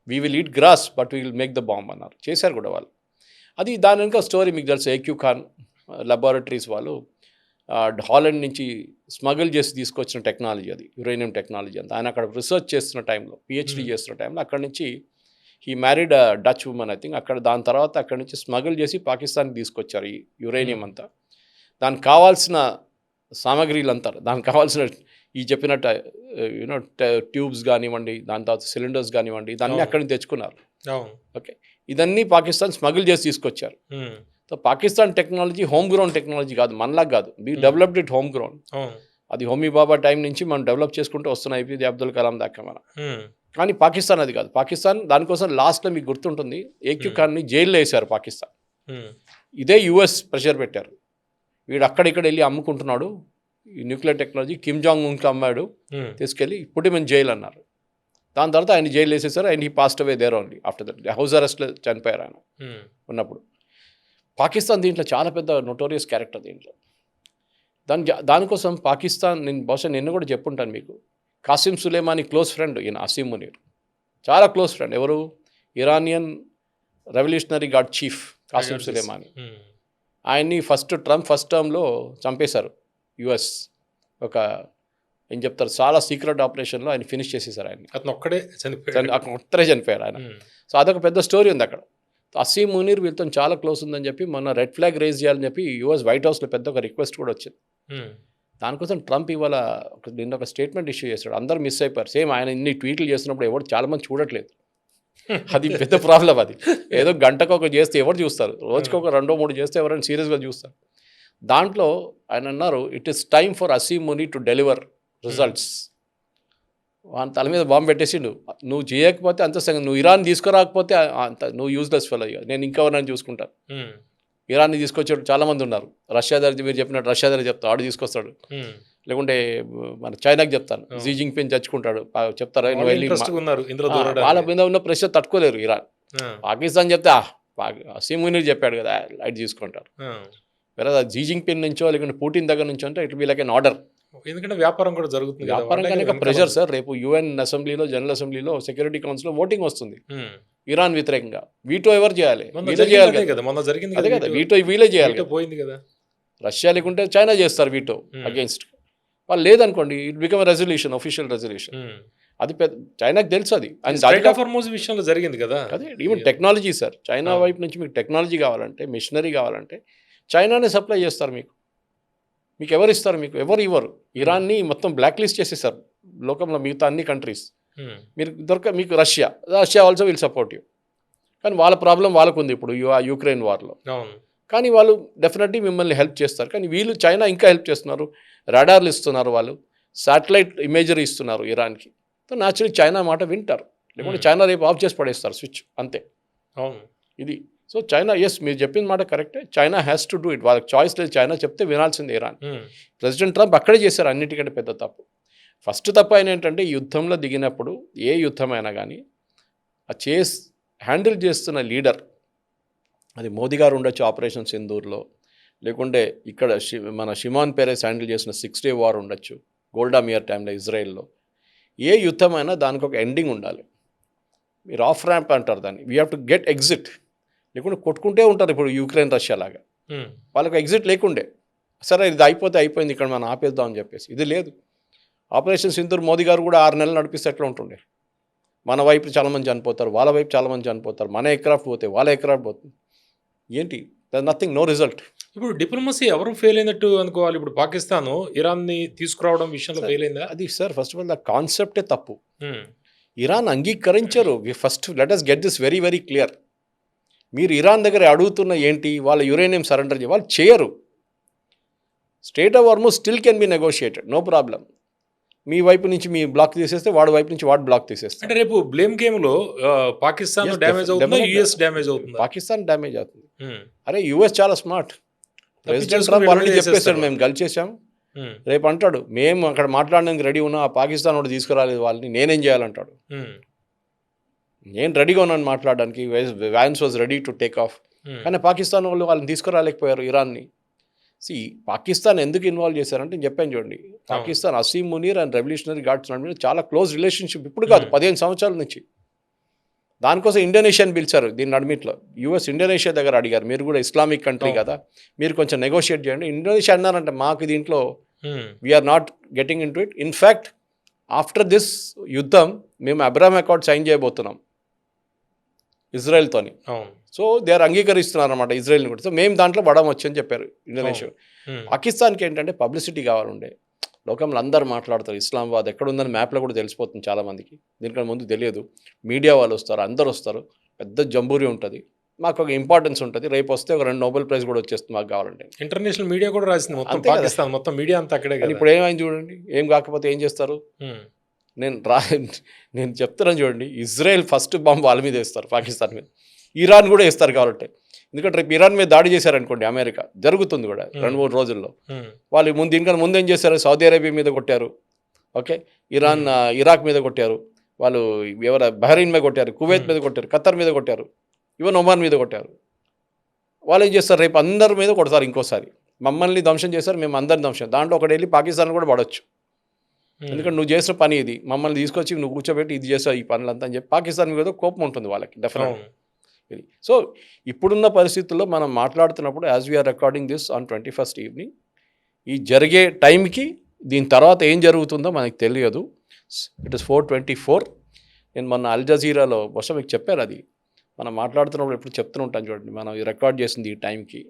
We will eat grass but we will make the bomb అన్నారు. చేశారు కూడా వాళ్ళు. అది దాని వెనుక స్టోరీ మీకు తెలుసు. ఏక్యూ ఖాన్ లాబొరేటరీస్ వాళ్ళు హాలండ్ నుంచి స్మగుల్ చేసి తీసుకొచ్చిన టెక్నాలజీ అది, యురేనియం టెక్నాలజీ అంతా. ఆయన అక్కడ రీసెర్చ్ చేస్తున్న టైంలో, పిహెచ్డీ చేస్తున్న టైంలో అక్కడి నుంచి he married Dutch women I think. అక్కడ దాని తర్వాత అక్కడి నుంచి స్మగుల్ చేసి పాకిస్తాన్కి తీసుకొచ్చారు ఈ యురేనియం అంతా. దానికి కావాల్సిన సామాగ్రిలు అంతా, దానికి కావాల్సిన ఈ చెప్పినట్టు యూనో ట్యూబ్స్ కానివ్వండి, దాని తర్వాత సిలిండర్స్ కానివ్వండి, ఇదన్నీ అక్కడి నుంచి తెచ్చుకున్నారు. ఓకే, ఇదన్నీ పాకిస్తాన్ స్మగుల్ చేసి తీసుకొచ్చారు. So Pakistan technology home ground technology కాదు, మనలాగా కాదు. We developed it home ground. అది హోమీ బాబా టైం నుంచి మనం డెవలప్ చేసుకుంటూ వస్తున్నాం, ఏపీజే అబ్దుల్ కలాం దాకా మనం. కానీ పాకిస్తాన్ అది కాదు. పాకిస్తాన్ దానికోసం లాస్ట్లో మీకు గుర్తుంటుంది, ఏక్యూ ఖాన్ని జైల్లో వేశారు పాకిస్తాన్. ఇదే యుఎస్ ప్రెషర్ పెట్టారు, వీడు అక్కడిక్కడ వెళ్ళి అమ్ముకుంటున్నాడు ఈ న్యూక్లియర్ టెక్నాలజీ, కిమ్ జాంగ్ ఉన్కి అమ్మాడు, తీసుకెళ్ళి ఇప్పుడు మేము జైలు అన్నారు. దాని తర్వాత ఆయన జైలు వేసేసారు. ఆయన ఈ passed away there only after that, house అరెస్ట్లో చనిపోయారు ఆయన ఉన్నప్పుడు. పాకిస్తాన్ దీంట్లో చాలా పెద్ద నోటోరియస్ క్యారెక్టర్ దీంట్లో. దానికోసం పాకిస్తాన్, నేను బహుశా నిన్న కూడా చెప్పుంటాను మీకు, కాసిం సులేమానీ క్లోజ్ ఫ్రెండ్ ఈయన అసీం మునీర్, చాలా క్లోజ్ ఫ్రెండ్. ఎవరు? Iranian revolutionary guard chief Qasem Soleimani. ఆయన్ని ట్రంప్ ఫస్ట్ టర్మ్లో చంపేశారు యుఎస్. ఒక ఏం చెప్తారు, చాలా సీక్రెట్ ఆపరేషన్లో ఆయన ఫినిష్ చేసేసారు. ఆయన అతను ఒక్కడే చనిపోయారు ఆయన. సో అదొక పెద్ద స్టోరీ ఉంది అక్కడ. అసీం మునీర్ వీళ్ళతో చాలా క్లోజ్ ఉందని చెప్పి మొన్న రెడ్ ఫ్లాగ్ రేజ్ చేయాలని చెప్పి యుఎస్ వైట్ హౌస్లో పెద్ద ఒక రిక్వెస్ట్ కూడా వచ్చింది. దానికోసం ట్రంప్ ఇవాళ నిన్న ఒక స్టేట్మెంట్ ఇష్యూ చేశాడు. అందరూ మిస్ అయిపోయారు. సేమ్ ఆయన ఇన్ని ట్వీట్లు చేస్తున్నప్పుడు ఎవరు చాలామంది చూడట్లేదు. అది పెద్ద ప్రాబ్లం. అది ఏదో గంటకు ఒక చేస్తే ఎవరు చూస్తారు, రోజుకి ఒక 2-3 చేస్తే ఎవరైనా సీరియస్గా చూస్తారు. దాంట్లో ఆయన అన్నారు, it is time for Asim Munir to deliver results. వాళ్ళ తల మీద బాంబు పెట్టేసిండు, నువ్వు చేయకపోతే అంత సంగతి, నువ్వు ఇరాన్ తీసుకురాకపోతే అంత నువ్వు యూజ్లెస్ ఫెలో, నేను ఇంకెవరైనా చూసుకుంటాను. ఇరాన్ని తీసుకొచ్చాడు చాలామంది ఉన్నారు. రష్యా దగ్గర మీరు చెప్పినట్టు రష్యా దగ్గర చెప్తాడు, ఆడు తీసుకొస్తాడు. లేకుంటే మన చైనాకి చెప్తాను, జీ జింగ్పిన్ చచ్చుకుంటాడు, చెప్తారా నువ్వు వెళ్ళి. వాళ్ళ మీద ఉన్న ప్రెషర్ తట్టుకోలేరు ఇరాన్. పాకిస్తాన్ చెప్తే అసీం మునీర్ చెప్పాడు కదా లైట్ తీసుకుంటారు. వేరే జీ జింగ్పిన్ నుంచో లేకుంటే పుటిన్ దగ్గర నుంచో అంటే it be like an order. ఎందుకంటే వ్యాపారం కూడా జరుగుతుంది కదా, వ్యాపారం వాళ్ళకి కనుక వెనకాల ప్రెషర్ సార్. రేపు యుఎన్ అసెంబ్లీలో, జనరల్ అసెంబ్లీలో, సెక్యూరిటీ కౌన్సిల్లో ఓటింగ్ వస్తుంది ఉమ్. ఇరాన్ వ్యతిరేకంగా. వీటో ఎవరు చేయాలి? మొన్న వీళ్ళే జరిగింది చేయాలి అదే కదా. కదా, మొన్న జరిగింది అదే కదా, కదా, వీటో వీళ్ళే చేయాలి వీటో కదా. పోయింది కదా. రష్యా లేకుంటే చైనా చేస్తారు వీటో అగేన్స్ట్. వాళ్ళు లేదనుకోండి, it become resolution, official resolution. అది పెద్ద చైనాకి తెలుసు అది. స్ట్రైట్ ఆఫ్ హార్మోజ్ విషయంలో జరిగింది కదా. అదే ఈవెన్ టెక్నాలజీ సార్, చైనా వైపు నుంచి మీకు టెక్నాలజీ కావాలంటే, మిషనరీ కావాలంటే చైనానే సప్లై చేస్తారు మీకు. మీకు ఎవరు ఇస్తారు? మీకు ఎవరు ఇవ్వరు. ఇరాన్ని మొత్తం బ్లాక్ లిస్ట్ చేసేసారు లోకంలో మిగతా అన్ని కంట్రీస్. మీరు మీకు Russia also will support you. కానీ వాళ్ళ ప్రాబ్లం వాళ్ళకు ఉంది ఇప్పుడు యుక్రెయిన్ వార్లో. కానీ వాళ్ళు డెఫినెట్లీ మిమ్మల్ని హెల్ప్ చేస్తారు. కానీ వీళ్ళు చైనా ఇంకా హెల్ప్ చేస్తున్నారు. రాడార్లు ఇస్తున్నారు, వాళ్ళు శాటిలైట్ ఇమేజరీ ఇస్తున్నారు ఇరాన్కి. సో న్యాచురల్లీ చైనా మాట వింటారు. లేకుంటే చైనా రేపు ఆఫ్ చేసి పడేస్తారు స్విచ్, అంతే. అవును, ఇది. సో చైనా, ఎస్ మీరు చెప్పిన మాట కరెక్టే, China has to do it. వాళ్ళకి చాయిస్ లేదు, చైనా చెప్తే వినాల్సిందే ఇరాన్. ప్రెసిడెంట్ ట్రంప్ అక్కడే చేశారు అన్నిటికంటే పెద్ద తప్పు. ఫస్ట్ తప్పు ఆయన ఏంటంటే, యుద్ధంలో దిగినప్పుడు ఏ యుద్ధమైనా కానీ ఆ హ్యాండిల్ చేస్తున్న లీడర్, అది మోదీ గారు ఉండొచ్చు ఆపరేషన్ సింధూర్లో, లేకుంటే ఇక్కడ మన షిమాన్ పెరెస్ హ్యాండిల్ చేసిన 6 Day వార్ ఉండొచ్చు, గోల్డా మియర్ టైంలో ఇజ్రాయెల్లో. ఏ యుద్ధమైనా దానికి ఒక ఎండింగ్ ఉండాలి. మీరు ఆఫ్ ర్యాంప్ అంటారు దాన్ని. We have to get exit. లేకుంటే కొట్టుకుంటే ఉంటారు ఇప్పుడు యుక్రెయిన్ రష్యా లాగా. వాళ్ళకి ఎగ్జిట్ లేకుండే, సరే ఇది అయిపోయింది ఇక్కడ మనం ఆపేద్దాం అని చెప్పేసి. ఇది లేదు. ఆపరేషన్ సింధూర్ మోదీ గారు కూడా 6 నెలలు నడిపిస్తే ఎట్లా ఉంటుండే? మన వైపు చాలామంది చనిపోతారు, వాళ్ళ వైపు చాలామంది చనిపోతారు, మన ఎయిర్క్రాఫ్ట్ పోతే వాళ్ళ ఎయిర్క్రాఫ్ట్ పోతుంది. ఏంటి? Nothing, no result. ఇప్పుడు డిప్లొమసీ ఎవరు ఫెయిల్ అయినట్టు అనుకోవాలి? ఇప్పుడు పాకిస్తాన్ ఇరాన్ని తీసుకురావడం విషయంలో ఫెయిల్ అయిందా? అది sir first of all the కాన్సెప్టే తప్పు. ఇరాన్ అంగీకరించరు. First let us get this very very clear. మీరు ఇరాన్ దగ్గర అడుగుతున్న ఏంటి? వాళ్ళ యురేనియం సరెండర్ వాళ్ళు చేయరు. State of Hormuz still can be negotiated, no problem. మీ వైపు నుంచి మీ బ్లాక్ తీసేస్తే వాడి వైపు నుంచి వాడు బ్లాక్ తీసేస్తే. అంటే రేపు బ్లేమ్ గేమ్లో పాకిస్తాన్ డ్యామేజ్ అవుతుందా, యుఎస్ డ్యామేజ్ అవుతుందా? పాకిస్తాన్ డ్యామేజ్ అవుతుంది. అరే యుఎస్ చాలా స్మార్ట్. ప్రెసిడెంట్ ట్రంప్ ఆల్రెడీ చెప్పేశాడు, మేము గెలిచేసాం. రేపు అంటాడు, మేము అక్కడ మాట్లాడడానికి రెడీ ఉన్నా, ఆ పాకిస్తాన్ వాడు తీసుకురాలేదు వాళ్ళని, నేనేం చేయాలంటాడు. నేను రెడీగా ఉన్నాను మాట్లాడడానికి, Vance was ready to take off. కానీ పాకిస్తాన్ వాళ్ళు వాళ్ళని తీసుకురాలేకపోయారు ఇరాన్ని. పాకిస్తాన్ ఎందుకు ఇన్వాల్వ్ చేశారంటే నేను చెప్పాను చూడండి, Pakistan Asim Munir and revolutionary guards నడుమ చాలా క్లోజ్ రిలేషన్షిప్. ఇప్పుడు కాదు, 15 సంవత్సరాల నుంచి. దానికోసం ఇండోనేషియాని పిలిచారు దీని నడిమిట్లో. యుఎస్ ఇండోనేషియా దగ్గర అడిగారు, మీరు కూడా ఇస్లామిక్ కంట్రీ కదా, మీరు కొంచెం నెగోషియేట్ చేయండి. ఇండోనేషియా అన్నారంటే మాకు దీంట్లో we are not getting in to it. In fact after this యుద్ధం మేము అబ్రహాం అకార్డ్ సైన్ చేయబోతున్నాం ఇజ్రాయెల్తోని. సో దే ఆర్ అంగీకరిస్తున్నారు అనమాట ఇజ్రాయెల్ని కూడా. సో మేము దాంట్లో పడవచ్చు అని చెప్పారు ఇండోనేషియా. పాకిస్తాన్కి ఏంటంటే పబ్లిసిటీ కావాలండే, లోకంలో అందరూ మాట్లాడతారు. ఇస్లామాబాద్ ఎక్కడుందని మ్యాప్లో కూడా తెలిసిపోతుంది చాలామందికి, దీనికన్నా ముందు తెలియదు. మీడియా వాళ్ళు వస్తారు, అందరు వస్తారు, పెద్ద జంబూరి ఉంటుంది, మాకు ఒక ఇంపార్టెన్స్ ఉంటుంది. రేపు వస్తే ఒక 2 Nobel ప్రైజ్ కూడా వచ్చేస్తుంది మాకు కావాలంటే. ఇంటర్నేషనల్ మీడియా కూడా రాసింది మొత్తం పాకిస్తాన్, మొత్తం మీడియా అంతా అక్కడే. ఇప్పుడు ఏమైంది చూడండి, ఏం కాకపోతే ఏం చేస్తారు. నేను చెప్తున్నాను చూడండి, ఇజ్రాయెల్ ఫస్ట్ బాంబు వాళ్ళ మీద వేస్తారు, పాకిస్తాన్ మీద. ఇరాన్ కూడా వేస్తారు కావాలంటే. ఎందుకంటే రేపు ఇరాన్ మీద దాడి చేశారనుకోండి, అమెరికా జరుగుతుంది కూడా 2-3 రోజుల్లో. వాళ్ళు దీనికన్నా ముందు ఏం చేశారు, సౌదీ అరేబియా మీద కొట్టారు, ఓకే, ఇరాక్ మీద కొట్టారు, వాళ్ళు బహ్రెయిన్ మీద కొట్టారు, కువైత్ మీద కొట్టారు, ఖతర్ మీద కొట్టారు, ఈవెన్ ఒమాన్ మీద కొట్టారు. వాళ్ళు ఏం చేస్తారు, రేపు అందరి మీద కొడతారు ఇంకోసారి. మమ్మల్ని ధ్వంసం చేశారు, మేము అందరిని ధ్వంసం. దాంట్లో ఒకటి వెళ్ళి పాకిస్తాన్ కూడా పడవచ్చు. ఎందుకంటే నువ్వు చేసిన పని ఇది, మమ్మల్ని తీసుకొచ్చి నువ్వు కూర్చోబెట్టి ఇది చేస్తావు ఈ పనులంతా అని చెప్పి పాకిస్తాన్ మీద కోపం ఉంటుంది వాళ్ళకి డెఫినెట్గా. ఇది సో ఇప్పుడున్న పరిస్థితుల్లో మనం మాట్లాడుతున్నప్పుడు, as we are recording this on 21st evening, ఈ జరిగే టైంకి దీని తర్వాత ఏం జరుగుతుందో మనకు తెలియదు. It is 4:24. నేను మొన్న అల్ జజీరాలో బహుశా మీకు చెప్పారు, అది మనం మాట్లాడుతున్నప్పుడు ఎప్పుడు చెప్తూ ఉంటాను చూడండి, మనం ఈ రికార్డ్ చేసింది ఈ టైంకి,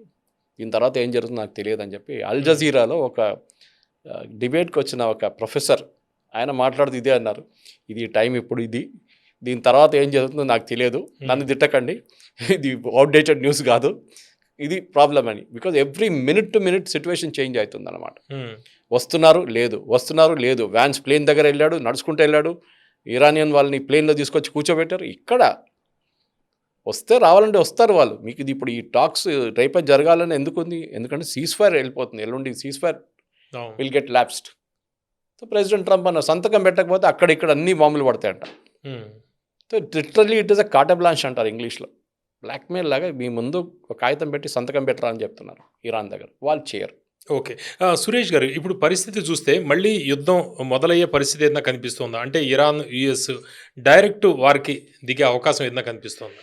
దీని తర్వాత ఏం జరుగుతుందో నాకు తెలియదు అని చెప్పి. అల్ జజీరాలో ఒక డిబేట్కి వచ్చిన ఒక ప్రొఫెసర్ ఆయన మాట్లాడుతూ ఇదే అన్నారు, ఇది టైం ఇప్పుడు ఇది, దీని తర్వాత ఏం జరుగుతుందో నాకు తెలియదు, నన్ను తిట్టకండి, ఇది అవుట్డేటెడ్ న్యూస్ కాదు, ఇది ప్రాబ్లం అని. Because every minute to minute situation change అవుతుంది అనమాట. వస్తున్నారు లేదు, వ్యాన్స్ ప్లేన్ దగ్గర వెళ్ళాడు, నడుచుకుంటూ వెళ్ళాడు, ఇరానియన్ వాళ్ళని ప్లేన్లో తీసుకొచ్చి కూర్చోబెట్టారు. ఇక్కడ వస్తే రావాలంటే వస్తారు వాళ్ళు. మీకు ఇది ఇప్పుడు ఈ టాక్స్ రేపే జరగాలని ఎందుకుంది, ఎందుకంటే సీజ్ ఫైర్ వెళ్ళిపోతుంది, ఎల్లుండి cease fire will get lapsed. So President Trump అన్న సంతకం పెట్టకపోతే అక్కడ ఇక్కడ అన్ని బాంబులు పడతాయంట. So literally it is a carte blanche అంటారు ఇంగ్లీష్లో. బ్లాక్మెయిల్ లాగా మీ ముందు ఒక కాగితం పెట్టి సంతకం పెట్టరా అని చెప్తున్నారు ఇరాన్ దగ్గర. వాళ్ళు చేయరు. ఓకే. సురేష్ గారు, ఇప్పుడు పరిస్థితి చూస్తే మళ్ళీ యుద్ధం మొదలయ్యే పరిస్థితి ఏదైనా కనిపిస్తుందా? అంటే ఇరాన్, యూఎస్ డైరెక్ట్ వారికి దిగే అవకాశం ఏదైనా కనిపిస్తుందా?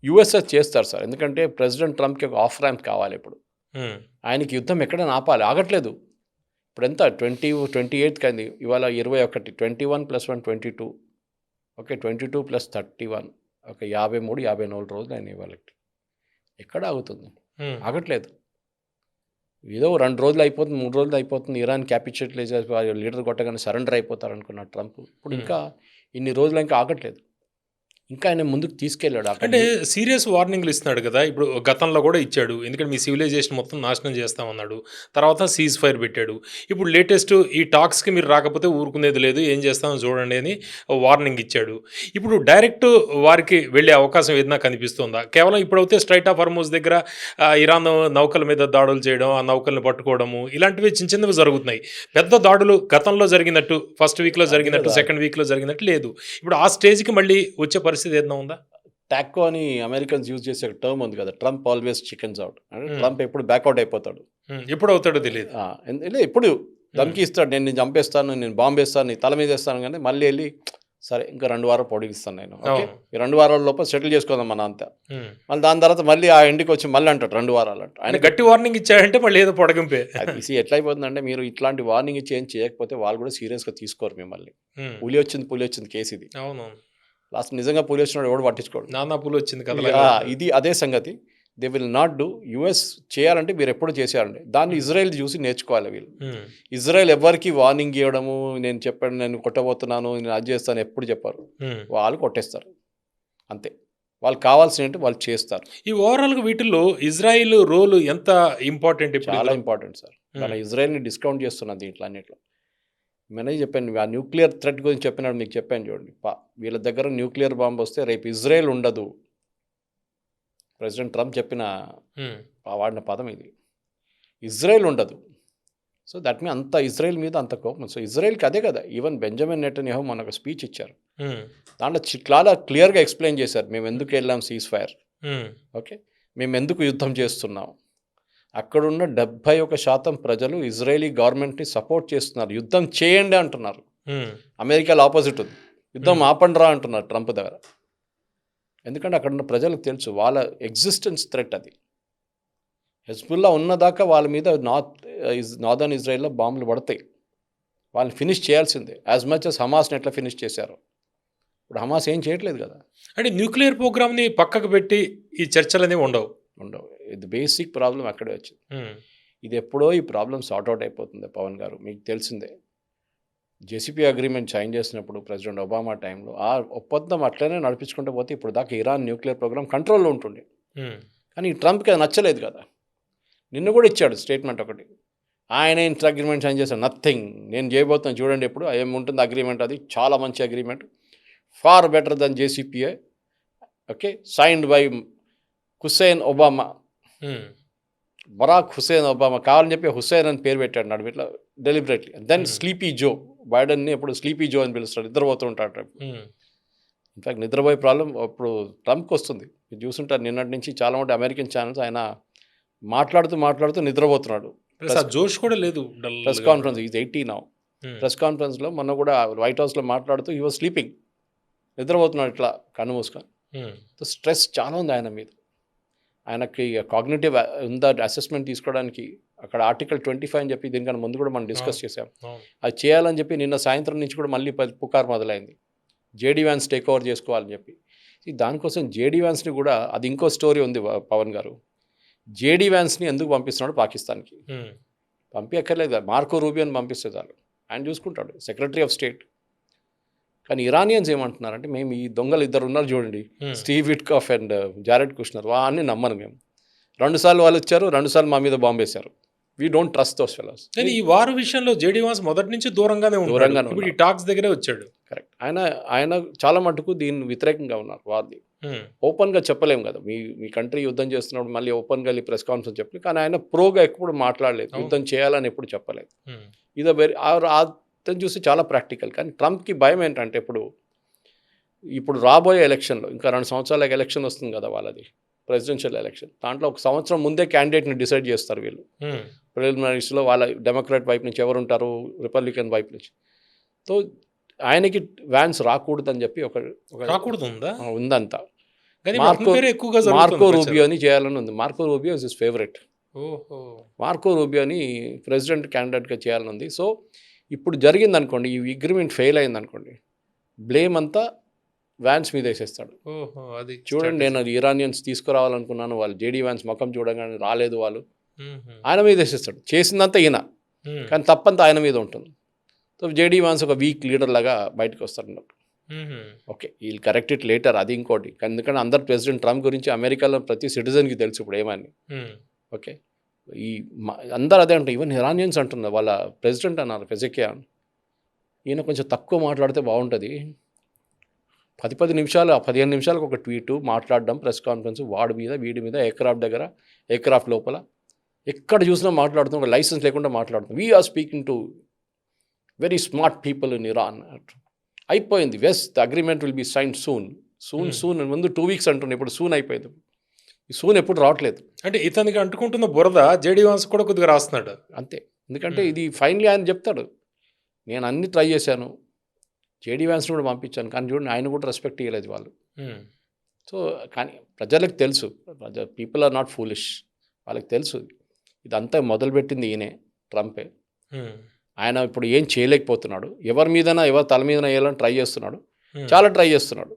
యుఎస్ఎస్ చేస్తారు సార్, ఎందుకంటే ప్రెసిడెంట్ ట్రంప్కి ఒక ఆఫ్ ర్యాంప్ కావాలి ఇప్పుడు. ఆయనకి యుద్ధం ఎక్కడైనా ఆపాలి, ఆగట్లేదు. ఇప్పుడు ఎంత 28కి అయింది, ఇవాళ 21, 21 + 1 22, ఓకే 22 + 31, ఒక 54 రోజులు అయినాయి వాళ్ళకి. ఎక్కడ ఆగుతుంది? ఆగట్లేదు. ఏదో 2 రోజులు అయిపోతుంది, 3 రోజులు అయిపోతుంది, ఇరాన్ క్యాపిచులేట్ లీడర్ కొట్టగానే సరెండర్ అయిపోతారు అనుకున్న ట్రంప్ ఇప్పుడు ఇంకా ఇన్ని రోజులు ఇంకా ఆగట్లేదు. ఇంకా ఆయన ముందుకు తీసుకెళ్ళాడు. అంటే సీరియస్ వార్నింగ్లు ఇస్తున్నాడు కదా, ఇప్పుడు గతంలో కూడా ఇచ్చాడు. ఎందుకంటే మీ సివిలైజేషన్ మొత్తం నాశనం చేస్తామన్నాడు. తర్వాత సీజ్ ఫైర్ పెట్టాడు. ఇప్పుడు లేటెస్ట్ ఈ టాక్స్కి మీరు రాకపోతే ఊరుకునేది లేదు, ఏం చేస్తామో చూడండి అని వార్నింగ్ ఇచ్చాడు. ఇప్పుడు డైరెక్ట్ వారికి వెళ్ళే అవకాశం ఏదైనా కనిపిస్తుందా? కేవలం ఇప్పుడైతే స్ట్రైట్ ఆఫ్ హార్మోజ్ దగ్గర ఇరాన్ నౌకల మీద దాడులు చేయడం, ఆ nauకల్ని పట్టుకోవడము, ఇలాంటివి చిన్న చిన్నవి జరుగుతున్నాయి. పెద్ద దాడులు గతంలో జరిగినట్టు, ఫస్ట్ వీక్లో జరిగినట్టు, సెకండ్ వీక్లో జరిగినట్టు లేదు. ఇప్పుడు ఆ స్టేజ్కి మళ్ళీ వచ్చే పరిస్థితి ఏదైనా ఉందా? టాకో అని అమెరికన్స్ యూజ్ చేసే ఒక టర్మ్ ఉంది కదా, ట్రంప్ ఆల్వేస్ చికెన్స్ అవుట్. అంటే ట్రంప్ ఎప్పుడు బ్యాక్అవుట్ అయిపోతాడు. ఎప్పుడు అవుతాడో తెలియదు. ఎప్పుడు ధమ్కి ఇస్తాడు, నేను చంపేస్తాను, నేను బాంబు వేస్తాను, నీ తల మీద వేస్తాను, కానీ మళ్ళీ వెళ్ళి సరే ఇంకా 2 వారాలు పొడిగిస్తాను నేను, ఓకే ఈ 2 వారాల లోపల సెటిల్ చేసుకోదాం మన అంతా. మళ్ళీ దాని తర్వాత మళ్ళీ ఆ ఎండ్కి వచ్చి మళ్ళీ అంటాడు 2 వారాలు అంట. ఆయన గట్టి వార్నింగ్ ఇచ్చాడంటే మళ్ళీ ఏదో పొడగింపే. అది ఎట్లా అయిపోతుందంటే, మీరు ఇట్లాంటి వార్నింగ్ ఇచ్చి ఏం చేయకపోతే వాళ్ళు కూడా సీరియస్గా తీసుకోరు మిమ్మల్ని. పులి వచ్చింది కేసు ఇది. అవునవును. లాస్ట్ నిజంగా పులి వచ్చినాడు ఎవడు పట్టించుకోడు. నానా పులి వచ్చింది కదా, ఇది అదే సంగతి. They will not do. US చేయాలంటే మీరు ఎప్పుడు చేశారండి, దాన్ని ఇజ్రాయెల్ చూసి నేర్చుకోవాలి వీళ్ళు. ఇజ్రాయెల్ ఎవరికి వార్నింగ్ ఇవ్వడము, నేను చెప్పాను నేను కొట్టబోతున్నాను, నేను అది చేస్తాను ఎప్పుడు చెప్పారు. వాళ్ళు కొట్టేస్తారు అంతే. వాళ్ళు కావాల్సిన వాళ్ళు చేస్తారు. ఈ ఓవరాల్గా వీటిల్లో ఇజ్రాయిల్ రోల్ ఎంత ఇంపార్టెంట్? చాలా ఇంపార్టెంట్ సార్. మన ఇజ్రాయెల్ని డిస్కౌంట్ చేస్తున్నది దీంట్లో అన్నింటిలో. నేనే చెప్పాను, ఆ న్యూక్లియర్ థ్రెట్ గురించి చెప్పినాడు, మీకు చెప్పాను చూడండి. వీళ్ళ దగ్గర న్యూక్లియర్ బాంబు వస్తే రేపు ఇజ్రాయెల్ ఉండదు. ప్రెసిడెంట్ ట్రంప్ వాడిన పదం ఇది, ఇజ్రాయెల్ ఉండదు. సో దట్ మీన్ అంత ఇజ్రాయెల్ మీద అంత కోపం. సో ఇజ్రాయెల్కి అదే కదా, ఈవెన్ బెంజమిన్ నెటన్యాహు మనకు స్పీచ్ ఇచ్చారు, దాంట్లో చాలా క్లియర్గా ఎక్స్ప్లెయిన్ చేశారు మేము ఎందుకు వెళ్ళాం సీజ్ ఫైర్, ఓకే మేము ఎందుకు యుద్ధం చేస్తున్నాం. అక్కడున్న 71% ప్రజలు ఇజ్రాయలీ గవర్నమెంట్ని సపోర్ట్ చేస్తున్నారు, యుద్ధం చేయండి అంటున్నారు. అమెరికాలో ఆపోజిట్ ఉంది, యుద్ధం ఆపండి రా అంటున్నారు ట్రంప్ దగ్గర. ఎందుకంటే అక్కడున్న ప్రజలకు తెలుసు వాళ్ళ ఎగ్జిస్టెన్స్ థ్రెట్ అది. హెజ్బుల్లా ఉన్నదాకా వాళ్ళ మీద నార్దర్న్ ఇజ్రాయెల్లో బాంబులు పడతాయి, వాళ్ళని ఫినిష్ చేయాల్సిందే. యాజ్ మచ్ as హమాస్ని ఎట్లా ఫినిష్ చేశారు. ఇప్పుడు హమాస్ ఏం చేయట్లేదు కదా. అంటే న్యూక్లియర్ ప్రోగ్రామ్ని పక్కకు పెట్టి ఈ చర్చలు అనేవి ఉండవు. ఇది బేసిక్ ప్రాబ్లం అక్కడే వచ్చింది. ఇది ఎప్పుడో ఈ ప్రాబ్లం సార్ట్అవుట్ అయిపోతుంది. పవన్ గారు మీకు తెలిసిందే, జేసీపీ అగ్రిమెంట్ సైన్ చేసినప్పుడు ప్రెసిడెంట్ ఒబామా టైంలో ఆ ఒప్పందం అట్లనే నడిపించుకుంటూ పోతే ఇప్పుడు దాకా ఇరాన్ న్యూక్లియర్ ప్రోగ్రామ్ కంట్రోల్లో ఉంటుండే. కానీ ట్రంప్కి అది నచ్చలేదు కదా. నిన్న కూడా ఇచ్చాడు స్టేట్మెంట్ ఒకటి, ఆయన ఇంత అగ్రిమెంట్ సైన్ చేశాడు, నథింగ్ నేను చేయబోతున్నాను చూడండి ఎప్పుడు ఏముంటుంది అగ్రిమెంట్, అది చాలా మంచి agreement, far better than JCPOA, okay signed by Hussein Obama, Barack Hussein Obama. కావాలని చెప్పి హుస్సేన్ అని పేరు పెట్టాడు నాడు ఇట్లా డెలిబరేట్లీ. దెన్ స్లీపీ జో, బైడెన్ని ఎప్పుడు స్లీపీ జో అని పిలుస్తాడు, నిద్రపోతూ ఉంటాడు. ఇన్ఫ్యాక్ట్ నిద్రపోయే ప్రాబ్లం ఇప్పుడు ట్రంప్కి వస్తుంది. మీరు చూస్తుంటారు నిన్నటి నుంచి చాలా మంది అమెరికన్ ఛానల్స్ ఆయన మాట్లాడుతూ నిద్రపోతున్నాడు. జోష్ కూడా లేదు. Press conference is 80 now. Press కాన్ఫరెన్స్లో మొన్న కూడా వైట్ హౌస్లో మాట్లాడుతూ హీ వాజ్ స్లీపింగ్, నిద్రపోతున్నాడు ఇట్లా కన్ను మూసుకొని. స్ట్రెస్ చాలా ఉంది ఆయన మీద. ఆయనకి కాగ్నిటివ్ ఉందా అసెస్మెంట్ తీసుకోవడానికి అక్కడ ఆర్టికల్ 25 అని చెప్పి దీనికన్నా ముందు కూడా మనం డిస్కస్ చేసాం, అది చేయాలని చెప్పి నిన్న సాయంత్రం నుంచి కూడా మళ్ళీ పుకారు మొదలైంది, జేడీ వ్యాన్స్ టేక్ ఓవర్ చేసుకోవాలని చెప్పి. దానికోసం జేడీ వ్యాన్స్ని కూడా, అది ఇంకో స్టోరీ ఉంది పవన్ గారు, జేడీ వ్యాన్స్ని ఎందుకు పంపిస్తున్నాడు పాకిస్తాన్కి? పంపించక్కర్లేదు కదా, మార్కో రూబియోని పంపిస్తే చాలు, ఆయన చూసుకుంటాడు, సెక్రటరీ ఆఫ్ స్టేట్. కానీ ఇరానియన్స్ ఏమంటున్నారంటే, మేము ఈ దొంగలు 2 ఉన్నారు చూడండి, Steve Witkoff and Jared Kushner, వాడిని నమ్మను మేము. 2 సార్లు వాళ్ళు వచ్చారు, 2 సార్లు మా మీద బాంబు వేశారు. We don't trust those fellows. కానీ ఈ వార్ విషయంలో జేడీ వాన్స్ మొదటి నుంచి దూరంగానే ఇప్పుడు ఈ టాక్స్ దగ్గరే వచ్చాడు. కరెక్ట్. ఆయన చాలా మటుకు దీన్ని వ్యతిరేకంగా ఉన్నారు వార్ది. ఓపెన్గా చెప్పలేము కదా, మీ కంట్రీ యుద్ధం చేస్తున్నప్పుడు మళ్ళీ ఓపెన్గా వెళ్ళి ప్రెస్ కాన్ఫరెన్స్ చెప్పలేదు. కానీ ఆయన ప్రోగా ఎప్పుడు మాట్లాడలేదు, యుద్ధం చేయాలని ఎప్పుడు చెప్పలేదు. ఇది అతను చూసి చాలా ప్రాక్టికల్. కానీ ట్రంప్కి భయం ఏంటంటే, ఇప్పుడు ఇప్పుడు రాబోయే ఎలక్షన్లో ఇంకా 2 సంవత్సరాలకు ఎలక్షన్ వస్తుంది కదా వాళ్ళది, ప్రెసిడెన్షియల్ ఎలక్షన్. దాంట్లో ఒక సంవత్సరం ముందే క్యాండిడేట్ని డిసైడ్ చేస్తారు వీళ్ళు. ప్రిలిమినరీస్లో వాళ్ళ డెమోక్రాట్ వైపు నుంచి ఎవరు ఉంటారు, రిపబ్లికన్ వైపు నుంచి. సో ఆయనకి వ్యాన్స్ రాకూడదని చెప్పి రాకూడదు ఉందంతా. కానీ మార్కో రూబియోని చేయాలని ఉంది. Marco Rubio is his favourite. Marco రూబియోని ప్రెసిడెంట్ క్యాండిడేట్గా చేయాలని ఉంది. సో ఇప్పుడు జరిగింది అనుకోండి, ఈ అగ్రిమెంట్ ఫెయిల్ అయింది అనుకోండి, బ్లేమ్ అంతా వ్యాన్స్ మీద వేసేస్తాడు. అది చూడండి, నేను అది ఇరానియన్స్ తీసుకురావాలనుకున్నాను, వాళ్ళు జేడీ వ్యాన్స్ ముఖం చూడగానే రాలేదు వాళ్ళు, ఆయన మీద వేసేస్తాడు. చేసిందంతా ఈయన, కానీ తప్పంతా ఆయన మీద ఉంటుంది. సో జేడీ వ్యాన్స్ ఒక వీక్ లీడర్ లాగా బయటకు వస్తాడు. ఓకే, వీళ్ళు కరెక్ట్ ఇట్ లేటర్, అది ఇంకోటి. ఎందుకంటే అందరు ప్రెసిడెంట్ ట్రంప్ గురించి అమెరికాలో ప్రతి సిటిజన్కి తెలుసు ఇప్పుడు ఏమని. ఓకే, ఈ అందరు అదే అంటారు, ఈవెన్ ఇరానియన్స్ అంటున్నారు వాళ్ళ ప్రెసిడెంట్ అన్నారు పెజెకియాన్. ఈయన కొంచెం తక్కువ మాట్లాడితే బాగుంటుంది, 10 నిమిషాలు 15 నిమిషాలకు ఒక ట్వీటు మాట్లాడడం, ప్రెస్ కాన్ఫరెన్స్ వాడి మీద వీడి మీద, ఎయిర్క్రాఫ్ట్ దగ్గర ఎయిర్క్రాఫ్ట్ లోపల ఎక్కడ చూసినా మాట్లాడుతున్నాం, ఒక లైసెన్స్ లేకుండా మాట్లాడుతున్నాం. We're speaking to very smart people in Iran. అయిపోయింది, the agreement will be sign soon ముందు 2 వీక్స్ అంటున్నాయి, ఇప్పుడు సూన్ అయిపోయింది. ఈ సూన్ ఎప్పుడు రావట్లేదు. అంటే ఇతనికి అంటుకుంటున్న బురద జేడీ వాన్స్ కూడా కొద్దిగా రాస్తున్నాడు అంతే. ఎందుకంటే ఇది ఫైనలీ ఆయన చెప్తాడు, నేను అన్ని ట్రై చేశాను, జేడీ వ్యాన్స్ని కూడా పంపించాను, కానీ చూడండి ఆయన కూడా రెస్పెక్ట్ ఇవ్వలేదు వాళ్ళు. సో కానీ ప్రజలకు తెలుసు, పీపుల్ ఆర్ నాట్ ఫూలిష్, వాళ్ళకి తెలుసు ఇదంతా మొదలుపెట్టింది ఈయనే, ట్రంపే. ఆయన ఇప్పుడు ఏం చేయలేకపోతున్నాడు, ఎవరి మీదైనా ఎవరి తల మీద వేయాలని ట్రై చేస్తున్నాడు, చాలా ట్రై చేస్తున్నాడు.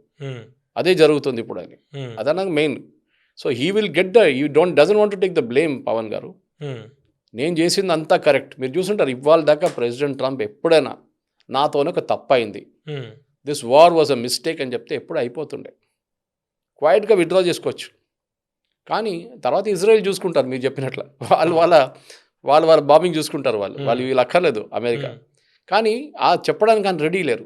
అదే జరుగుతుంది ఇప్పుడు అని, అదన్నా main. So he will get doesn't want to take the blame. Pawan గారు, నేను చేసింది అంతా కరెక్ట్. మీరు చూసుంటారు ఇవాళ దాకా ప్రెసిడెంట్ ట్రంప్ ఎప్పుడైనా నాతోనే ఒక తప్పైంది, this war was a mistake అని చెప్తే ఎప్పుడు అయిపోతుండే, క్వైట్గా విత్డ్రా చేసుకోవచ్చు. కానీ తర్వాత ఇజ్రాయెల్ చూసుకుంటారు మీరు చెప్పినట్లు, వాళ్ళ బాంబింగ్ చూసుకుంటారు, వాళ్ళు వీళ్ళు అక్కర్లేదు అమెరికా. కానీ ఆ చెప్పడానికి ఆయన రెడీ లేరు,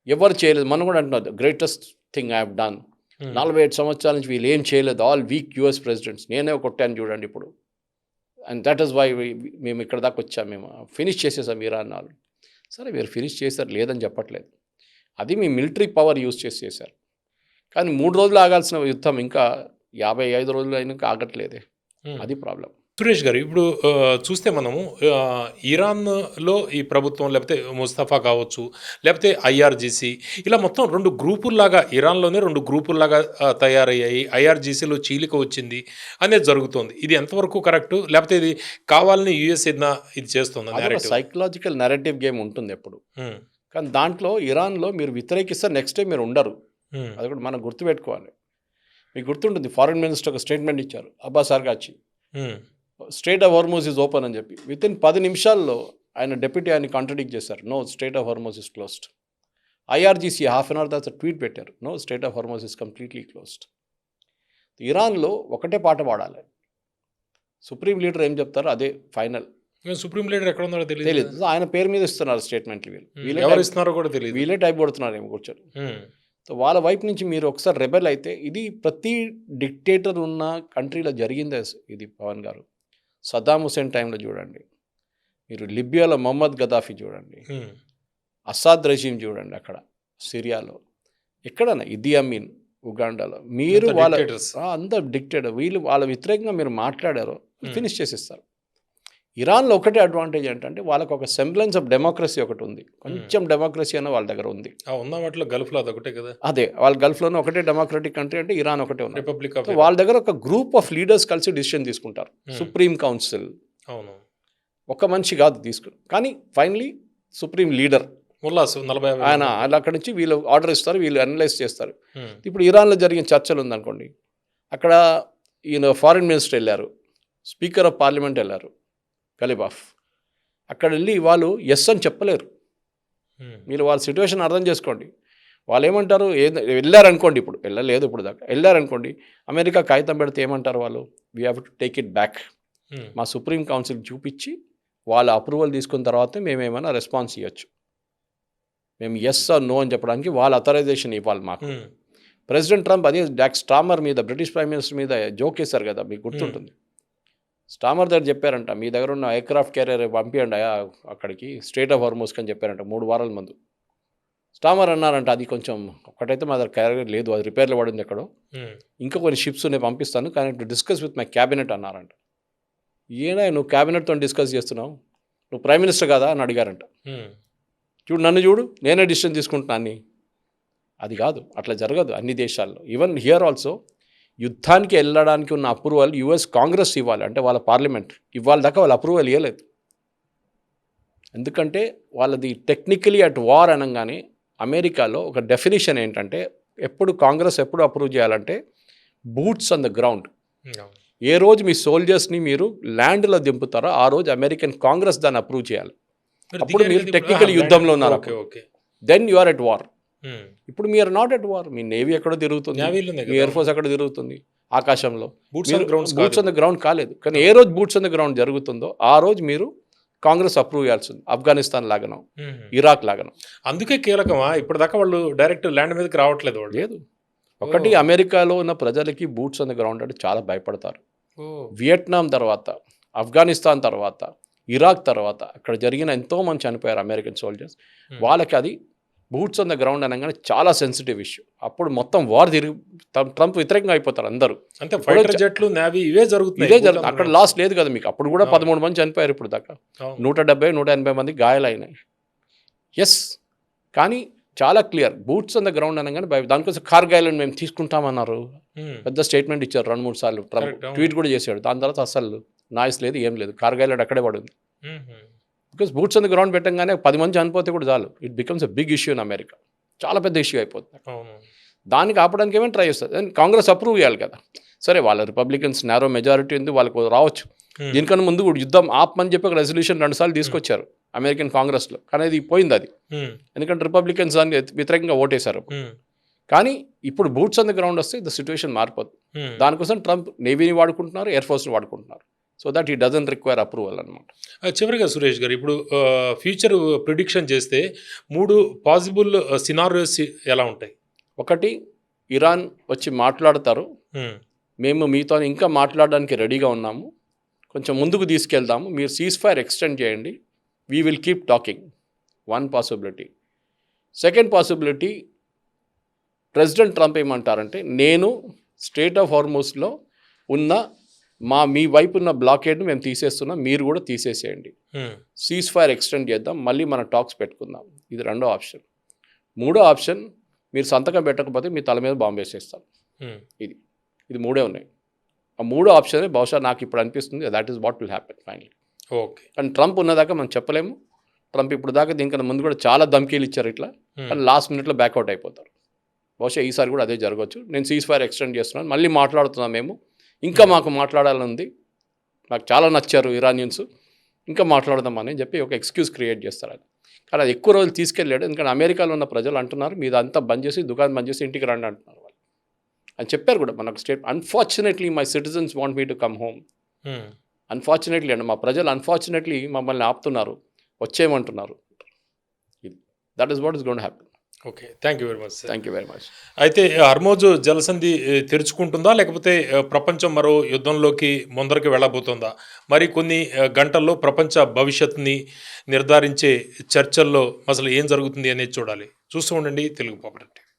ఎవరు చేయలేదు. మనం కూడా అంటున్నారు greatest thing I have done, 47 సంవత్సరాల నుంచి వీళ్ళు ఏం చేయలేదు, ఆల్ వీక్ యూఎస్ ప్రెసిడెంట్స్, నేనే కొట్టాను చూడండి ఇప్పుడు. అండ్ దట్ ఈస్ వై మేము ఇక్కడ దాకా వచ్చాం, మేము ఫినిష్ చేసేసాం ఇరాన్ వాళ్ళు. సరే మీరు ఫినిష్ చేశారు, లేదని చెప్పట్లేదు, అది మీ మిలిటరీ పవర్ యూజ్ చేశారు. కానీ 3 రోజులు ఆగాల్సిన యుద్ధం ఇంకా 55 రోజులు అయినాక ఆగట్లేదే, అది ప్రాబ్లం. సురేష్ గారు, ఇప్పుడు చూస్తే మనము ఇరాన్లో ఈ ప్రభుత్వం, లేకపోతే ముస్తఫా కావచ్చు, లేకపోతే ఐఆర్జీసీ, ఇలా మొత్తం 2 గ్రూపుల్లాగా ఇరాన్లోనే 2 గ్రూపుల్లాగా తయారయ్యాయి. ఐఆర్జీసీలో చీలిక వచ్చింది అనేది జరుగుతుంది. ఇది ఎంతవరకు కరెక్టు, లేకపోతే ఇది కావాలని యుఎస్ ఇది చేస్తుంది? సైకలాజికల్ నెరేటివ్ గేమ్ ఉంటుంది ఎప్పుడు, కానీ దాంట్లో ఇరాన్లో మీరు వ్యతిరేకిస్తే నెక్స్ట్ డే మీరు ఉండరు, అది కూడా మనం గుర్తుపెట్టుకోవాలి. మీకు గుర్తుంటుంది, ఫారిన్ మినిస్టర్ ఒక స్టేట్మెంట్ ఇచ్చారు, Abbas Araghchi, Strait of Hormuz is open అని చెప్పి. వితిన్ 10 నిమిషాల్లో ఆయన డెప్యూటీ ఆయన కాంట్రడిక్ట్ చేశారు, no strait of Hormuz is closed. IRGC half an hour తర్వాత ట్వీట్ పెట్టారు, no strait of Hormuz is completely closed. ఇరాన్లో ఒకటే పాట పాడాలి, సుప్రీం లీడర్ ఏం చెప్తారో అదే ఫైనల్. సుప్రీం లీడర్ ఎక్కడ ఉన్నారో తెలియదు, ఆయన పేరు మీద ఇస్తున్నారు స్టేట్మెంట్లు, వీళ్ళే టైప్ కొడుతున్నారు ఏమో కూర్చొని. సో వాళ్ళ వైపు నుంచి మీరు ఒకసారి రెబెల్ అయితే, ఇది ప్రతి డిక్టేటర్ ఉన్న కంట్రీలో జరిగిందే ఇది. పవన్ గారు, సద్దాం హుసేన్ టైంలో చూడండి, మీరు లిబియాలో మొహమ్మద్ గదాఫీ చూడండి, అసాద్ రెజీమ్ చూడండి అక్కడ సిరియాలో, ఎక్కడన్నా ఇదీ అమీన్ ఉగాండాలో, మీరు వాళ్ళ అందరు డిక్టేటర్, వీళ్ళు వాళ్ళ వ్యతిరేకంగా మీరు మాట్లాడారో ఫినిష్ చేసిస్తారు. ఇరాన్లో ఒకటే అడ్వాంటేజ్ ఏంటంటే వాళ్ళకి ఒక సెంబ్లెన్స్ ఆఫ్ డెమోక్రసీ ఒకటి ఉంది, కొంచెం డెమోక్రసీ అన్న వాళ్ళ దగ్గర ఉంది. ఉన్న వాటిలో గల్ఫ్లో అదొకటే కదా, అదే వాళ్ళ గల్ఫ్లోనే ఒకటే డెమోక్రటిక్ కంట్రీ అంటే ఇరాన్ ఒకటే ఉంది, రిపబ్లిక్. వాళ్ళ దగ్గర ఒక గ్రూప్ ఆఫ్ లీడర్స్ కలిసి డిసిషన్ తీసుకుంటారు, సుప్రీం కౌన్సిల్, అవును, ఒక మనిషి కాదు తీసుకుని, కానీ ఫైనలీ సుప్రీం లీడర్ ఆయన అక్కడి నుంచి వీళ్ళు ఆర్డర్ ఇస్తారు, వీళ్ళు అనలైజ్ చేస్తారు. ఇప్పుడు ఇరాన్లో జరిగిన చర్చలు ఉందనుకోండి, అక్కడ ఈయన ఫారిన్ మినిస్టర్ వెళ్ళారు, స్పీకర్ ఆఫ్ పార్లమెంట్ వెళ్ళారు గలిబాఫ్, అక్కడ వెళ్ళి వాళ్ళు ఎస్ అని చెప్పలేరు. మీరు వాళ్ళ సిచ్యువేషన్ అర్థం చేసుకోండి. వాళ్ళు ఏమంటారు, వెళ్ళారనుకోండి, ఇప్పుడు వెళ్ళలేదు, ఇప్పుడు దాకా వెళ్ళారనుకోండి, అమెరికా కాగితం పెడితే ఏమంటారు వాళ్ళు, we have to take it back, మా సుప్రీం కౌన్సిల్ చూపించి వాళ్ళ అప్రూవల్ తీసుకున్న తర్వాతే మేమేమైనా రెస్పాన్స్ ఇవ్వచ్చు, మేము ఎస్ ఆర్ నో అని చెప్పడానికి వాళ్ళ అథరైజేషన్ ఇవ్వాలి మాకు. ప్రెసిడెంట్ ట్రంప్ అదే స్టామర్ మీద, బ్రిటిష్ ప్రైమ్ మినిస్టర్ మీద జోక్ వేశారు కదా, మీకు గుర్తుంటుంది. స్టామర్ దగ్గర చెప్పారంట, మీ దగ్గర ఉన్న ఎయిర్క్రాఫ్ట్ క్యారియర్ పంపించండి అక్కడికి స్ట్రేట్ ఆఫ్ హార్మోజ్కి అని చెప్పారంట 3 వారాల ముందు. స్టామర్ అన్నారంట అది కొంచెం ఒకటైతే మా దగ్గర క్యారియర్ లేదు, అది రిపేర్లో పడింది ఎక్కడో, ఇంకా కొన్ని షిప్స్ నేను పంపిస్తాను కానీ to discuss with my cabinet అన్నారంట. ఏనా నువ్వు క్యాబినెట్తో డిస్కస్ చేస్తున్నావు, నువ్వు ప్రైమ్ మినిస్టర్ కదా అని అడిగారంట. చూడు నన్ను చూడు, నేనే డిసిషన్ తీసుకుంటున్నాను. అది కాదు, అట్లా జరగదు అన్ని దేశాల్లో. ఈవెన్ హియర్ ఆల్సో యుద్ధానికి వెళ్ళడానికి ఉన్న అప్రూవల్ యుఎస్ కాంగ్రెస్ ఇవ్వాలి, అంటే వాళ్ళ పార్లమెంట్ ఇవ్వాలి దాకా వాళ్ళు అప్రూవల్ ఇవ్వలేదు. ఎందుకంటే వాళ్ళది టెక్నికలీ అట్ వార్ అనగానే అమెరికాలో ఒక డెఫినేషన్ ఏంటంటే ఎప్పుడు కాంగ్రెస్ ఎప్పుడు అప్రూవ్ చేయాలంటే బూట్స్ ఆన్ ద గ్రౌండ్. ఏ రోజు మీ సోల్జర్స్ని మీరు ల్యాండ్లో దింపుతారో ఆ రోజు అమెరికన్ కాంగ్రెస్ దాన్ని అప్రూవ్ చేయాలి. అప్పుడు మీరు టెక్నికల్ యుద్ధంలో ఉన్నారు, then you are at war. ఇప్పుడు మీరు నాట్ ఎట్ వార్, మీ నేవీ ఎక్కడో తిరుగుతుంది, మీ ఎయిర్ ఫోర్స్ ఎక్కడ తిరుగుతుంది ఆకాశంలో, బూట్స్ ఆన్ ద గ్రౌండ్ కాలేదు. కానీ ఏ రోజు బూట్స్ ఆన్ ద గ్రౌండ్ జరుగుతుందో ఆ రోజు మీరు కాంగ్రెస్ అప్రూవ్ చేయాల్సింది, ఆఫ్ఘనిస్తాన్ లాగాను ఇరాక్ లాగాను. అందుకే కీలకమా ఇప్పటిదాకా వాళ్ళు డైరెక్ట్ ల్యాండ్ మీదకి రావట్లేదు వాళ్ళు. లేదు, ఒకటి అమెరికాలో ఉన్న ప్రజలకి బూట్స్ ఆన్ ద గ్రౌండ్ అంటే చాలా భయపడతారు. వియట్నాం తర్వాత, ఆఫ్ఘనిస్తాన్ తర్వాత, ఇరాక్ తర్వాత అక్కడ జరిగిన ఎంతోమంది చనిపోయారు అమెరికన్ సోల్జర్స్. వాళ్ళకి అది బూట్స్ ఆన్ ద గ్రౌండ్ అనగానే చాలా సెన్సిటివ్ ఇష్యూ. అప్పుడు మొత్తం వార్ తిరిగి ట్రంప్ వ్యతిరేకంగా అయిపోతారు అందరూ. అంటే ఫైటర్ జెట్లు నేవీ ఇవే జరుగుతుంది. అక్కడ లాస్ లేదు కదా మీకు, అప్పుడు కూడా 13 మంది చనిపోయారు, ఇప్పుడు దాకా 170-180 మంది గాయాలైనాయి. ఎస్, కానీ చాలా clear boots on the ground అనగానే దానికోసం కార్గిల్ని మేము తీసుకుంటామన్నారు, పెద్ద స్టేట్మెంట్ ఇచ్చారు 2-3 సార్లు. ట్రంప్ ట్వీట్ కూడా చేశాడు. దాని తర్వాత అసలు నాయిస్ లేదు, ఏం లేదు, కార్గిల్ అక్కడే పడింది. Because boots on the ground పెట్టంగానే 10 మంది చనిపోతే కూడా చాలు, it becomes a big issue in America, చాలా పెద్ద ఇష్యూ అయిపోతుంది. దానికి ఆపడానికి ఏమైనా ట్రై చేస్తుంది, కాంగ్రెస్ అప్రూవ్ చేయాలి కదా. సరే, వాళ్ళ రిపబ్లికన్స్ నారో మెజారిటీ ఉంది, వాళ్ళకు రావచ్చు. దీనికన్నా ముందు కూడా యుద్ధం ఆపమని చెప్పి ఒక రెజల్యూషన్ 2 సార్లు తీసుకొచ్చారు అమెరికన్ కాంగ్రెస్లో, కానీ అది పోయింది అది, ఎందుకంటే రిపబ్లికన్స్ దాన్ని వ్యతిరేకంగా ఓటేశారు. కానీ ఇప్పుడు బూట్స్ ఆన్ ద గ్రౌండ్ వస్తే ద సిచ్యువేషన్ మారిపోతుంది. దానికోసం ట్రంప్ నేవీని వాడుకుంటున్నారు, ఎయిర్ ఫోర్స్ని వాడుకుంటున్నారు. So that he doesn't require approval అనమాట. చివరిగా సురేష్ గారు, ఇప్పుడు ఫ్యూచర్ ప్రిడిక్షన్ చేస్తే 3 పాసిబుల్ సినారియోస్ ఎలా ఉంటాయి? ఒకటి, ఇరాన్ వచ్చి మాట్లాడతారు, మేము మీతో ఇంకా మాట్లాడడానికి రెడీగా ఉన్నాము, కొంచెం ముందుకు తీసుకెళ్దాము, మీరు సీజ్ ఫైర్ ఎక్స్టెండ్ చేయండి, we will keep talking. 1 possibility. Second possibility, president Trump ఏమంటారంటే నేను స్ట్రెయిట్ ఆఫ్ హార్మోస్లో ఉన్న మీ వైపు ఉన్న బ్లాకేడ్ని మేము తీసేస్తున్నాం, మీరు కూడా తీసేసేయండి, సీజ్ ఫైర్ ఎక్స్టెండ్ చేద్దాం, మళ్ళీ మన టాక్స్ పెట్టుకుందాం. ఇది 2వ ఆప్షన్. 3వ ఆప్షన్, మీరు సంతకం పెట్టకపోతే మీ తల మీద బాంబు వేసేస్తాం. ఇది 3 ఉన్నాయి. ఆ 3వ ఆప్షన్ బహుశా నాకు ఇప్పుడు అనిపిస్తుంది that is what will happen finally. Okay. కానీ ట్రంప్ ఉన్నదాకా మనం చెప్పలేము. ట్రంప్ ఇప్పుడు దాకా దీనికన్నా ముందు కూడా చాలా ధమ్కీలు ఇచ్చారు ఇట్లా, కానీ లాస్ట్ మినిట్లో బ్యాక్అవుట్ అయిపోతారు. బహుశా ఈసారి కూడా అదే జరగవచ్చు. నేను సీజ్ ఫైర్ ఎక్స్టెండ్ చేస్తున్నాను, మళ్ళీ మాట్లాడుతున్నాం, మేము ఇంకా మాకు మాట్లాడాలని ఉంది, నాకు చాలా నచ్చారు ఇరానియన్స్, ఇంకా మాట్లాడదామని చెప్పి ఒక ఎక్స్క్యూజ్ క్రియేట్ చేస్తారు. అది కానీ అది ఎక్కువ రోజులు తీసుకెళ్ళాడు, ఎందుకంటే అమెరికాలో ఉన్న ప్రజలు అంటున్నారు మీద అంతా బంద్ చేసి దుకాణం బంద్ చేసి ఇంటికి రండి అంటున్నారు వాళ్ళు అని చెప్పారు కూడా మనకు state. Unfortunately my citizens want me to come home. Unfortunately అండి, మా ప్రజలు అన్ఫార్చునేట్లీ మమ్మల్ని ఆపుతున్నారు, వచ్చేయమంటున్నారు. That is what is going to happen. Okay, thank you very much. Thank you very much. అయితే హర్మోజ్ జలసంధి తెరుచుకుంటుందా, లేకపోతే ప్రపంచం మరో యుద్ధంలోకి ముందరికి వెళ్ళబోతుందా? మరి కొన్ని గంటల్లో ప్రపంచ భవిష్యత్తుని నిర్ధారించే చర్చల్లో అసలు ఏం జరుగుతుంది అనేది చూడాలి. చూస్తూ ఉండండి తెలుగు పాపులర్ టీవీ.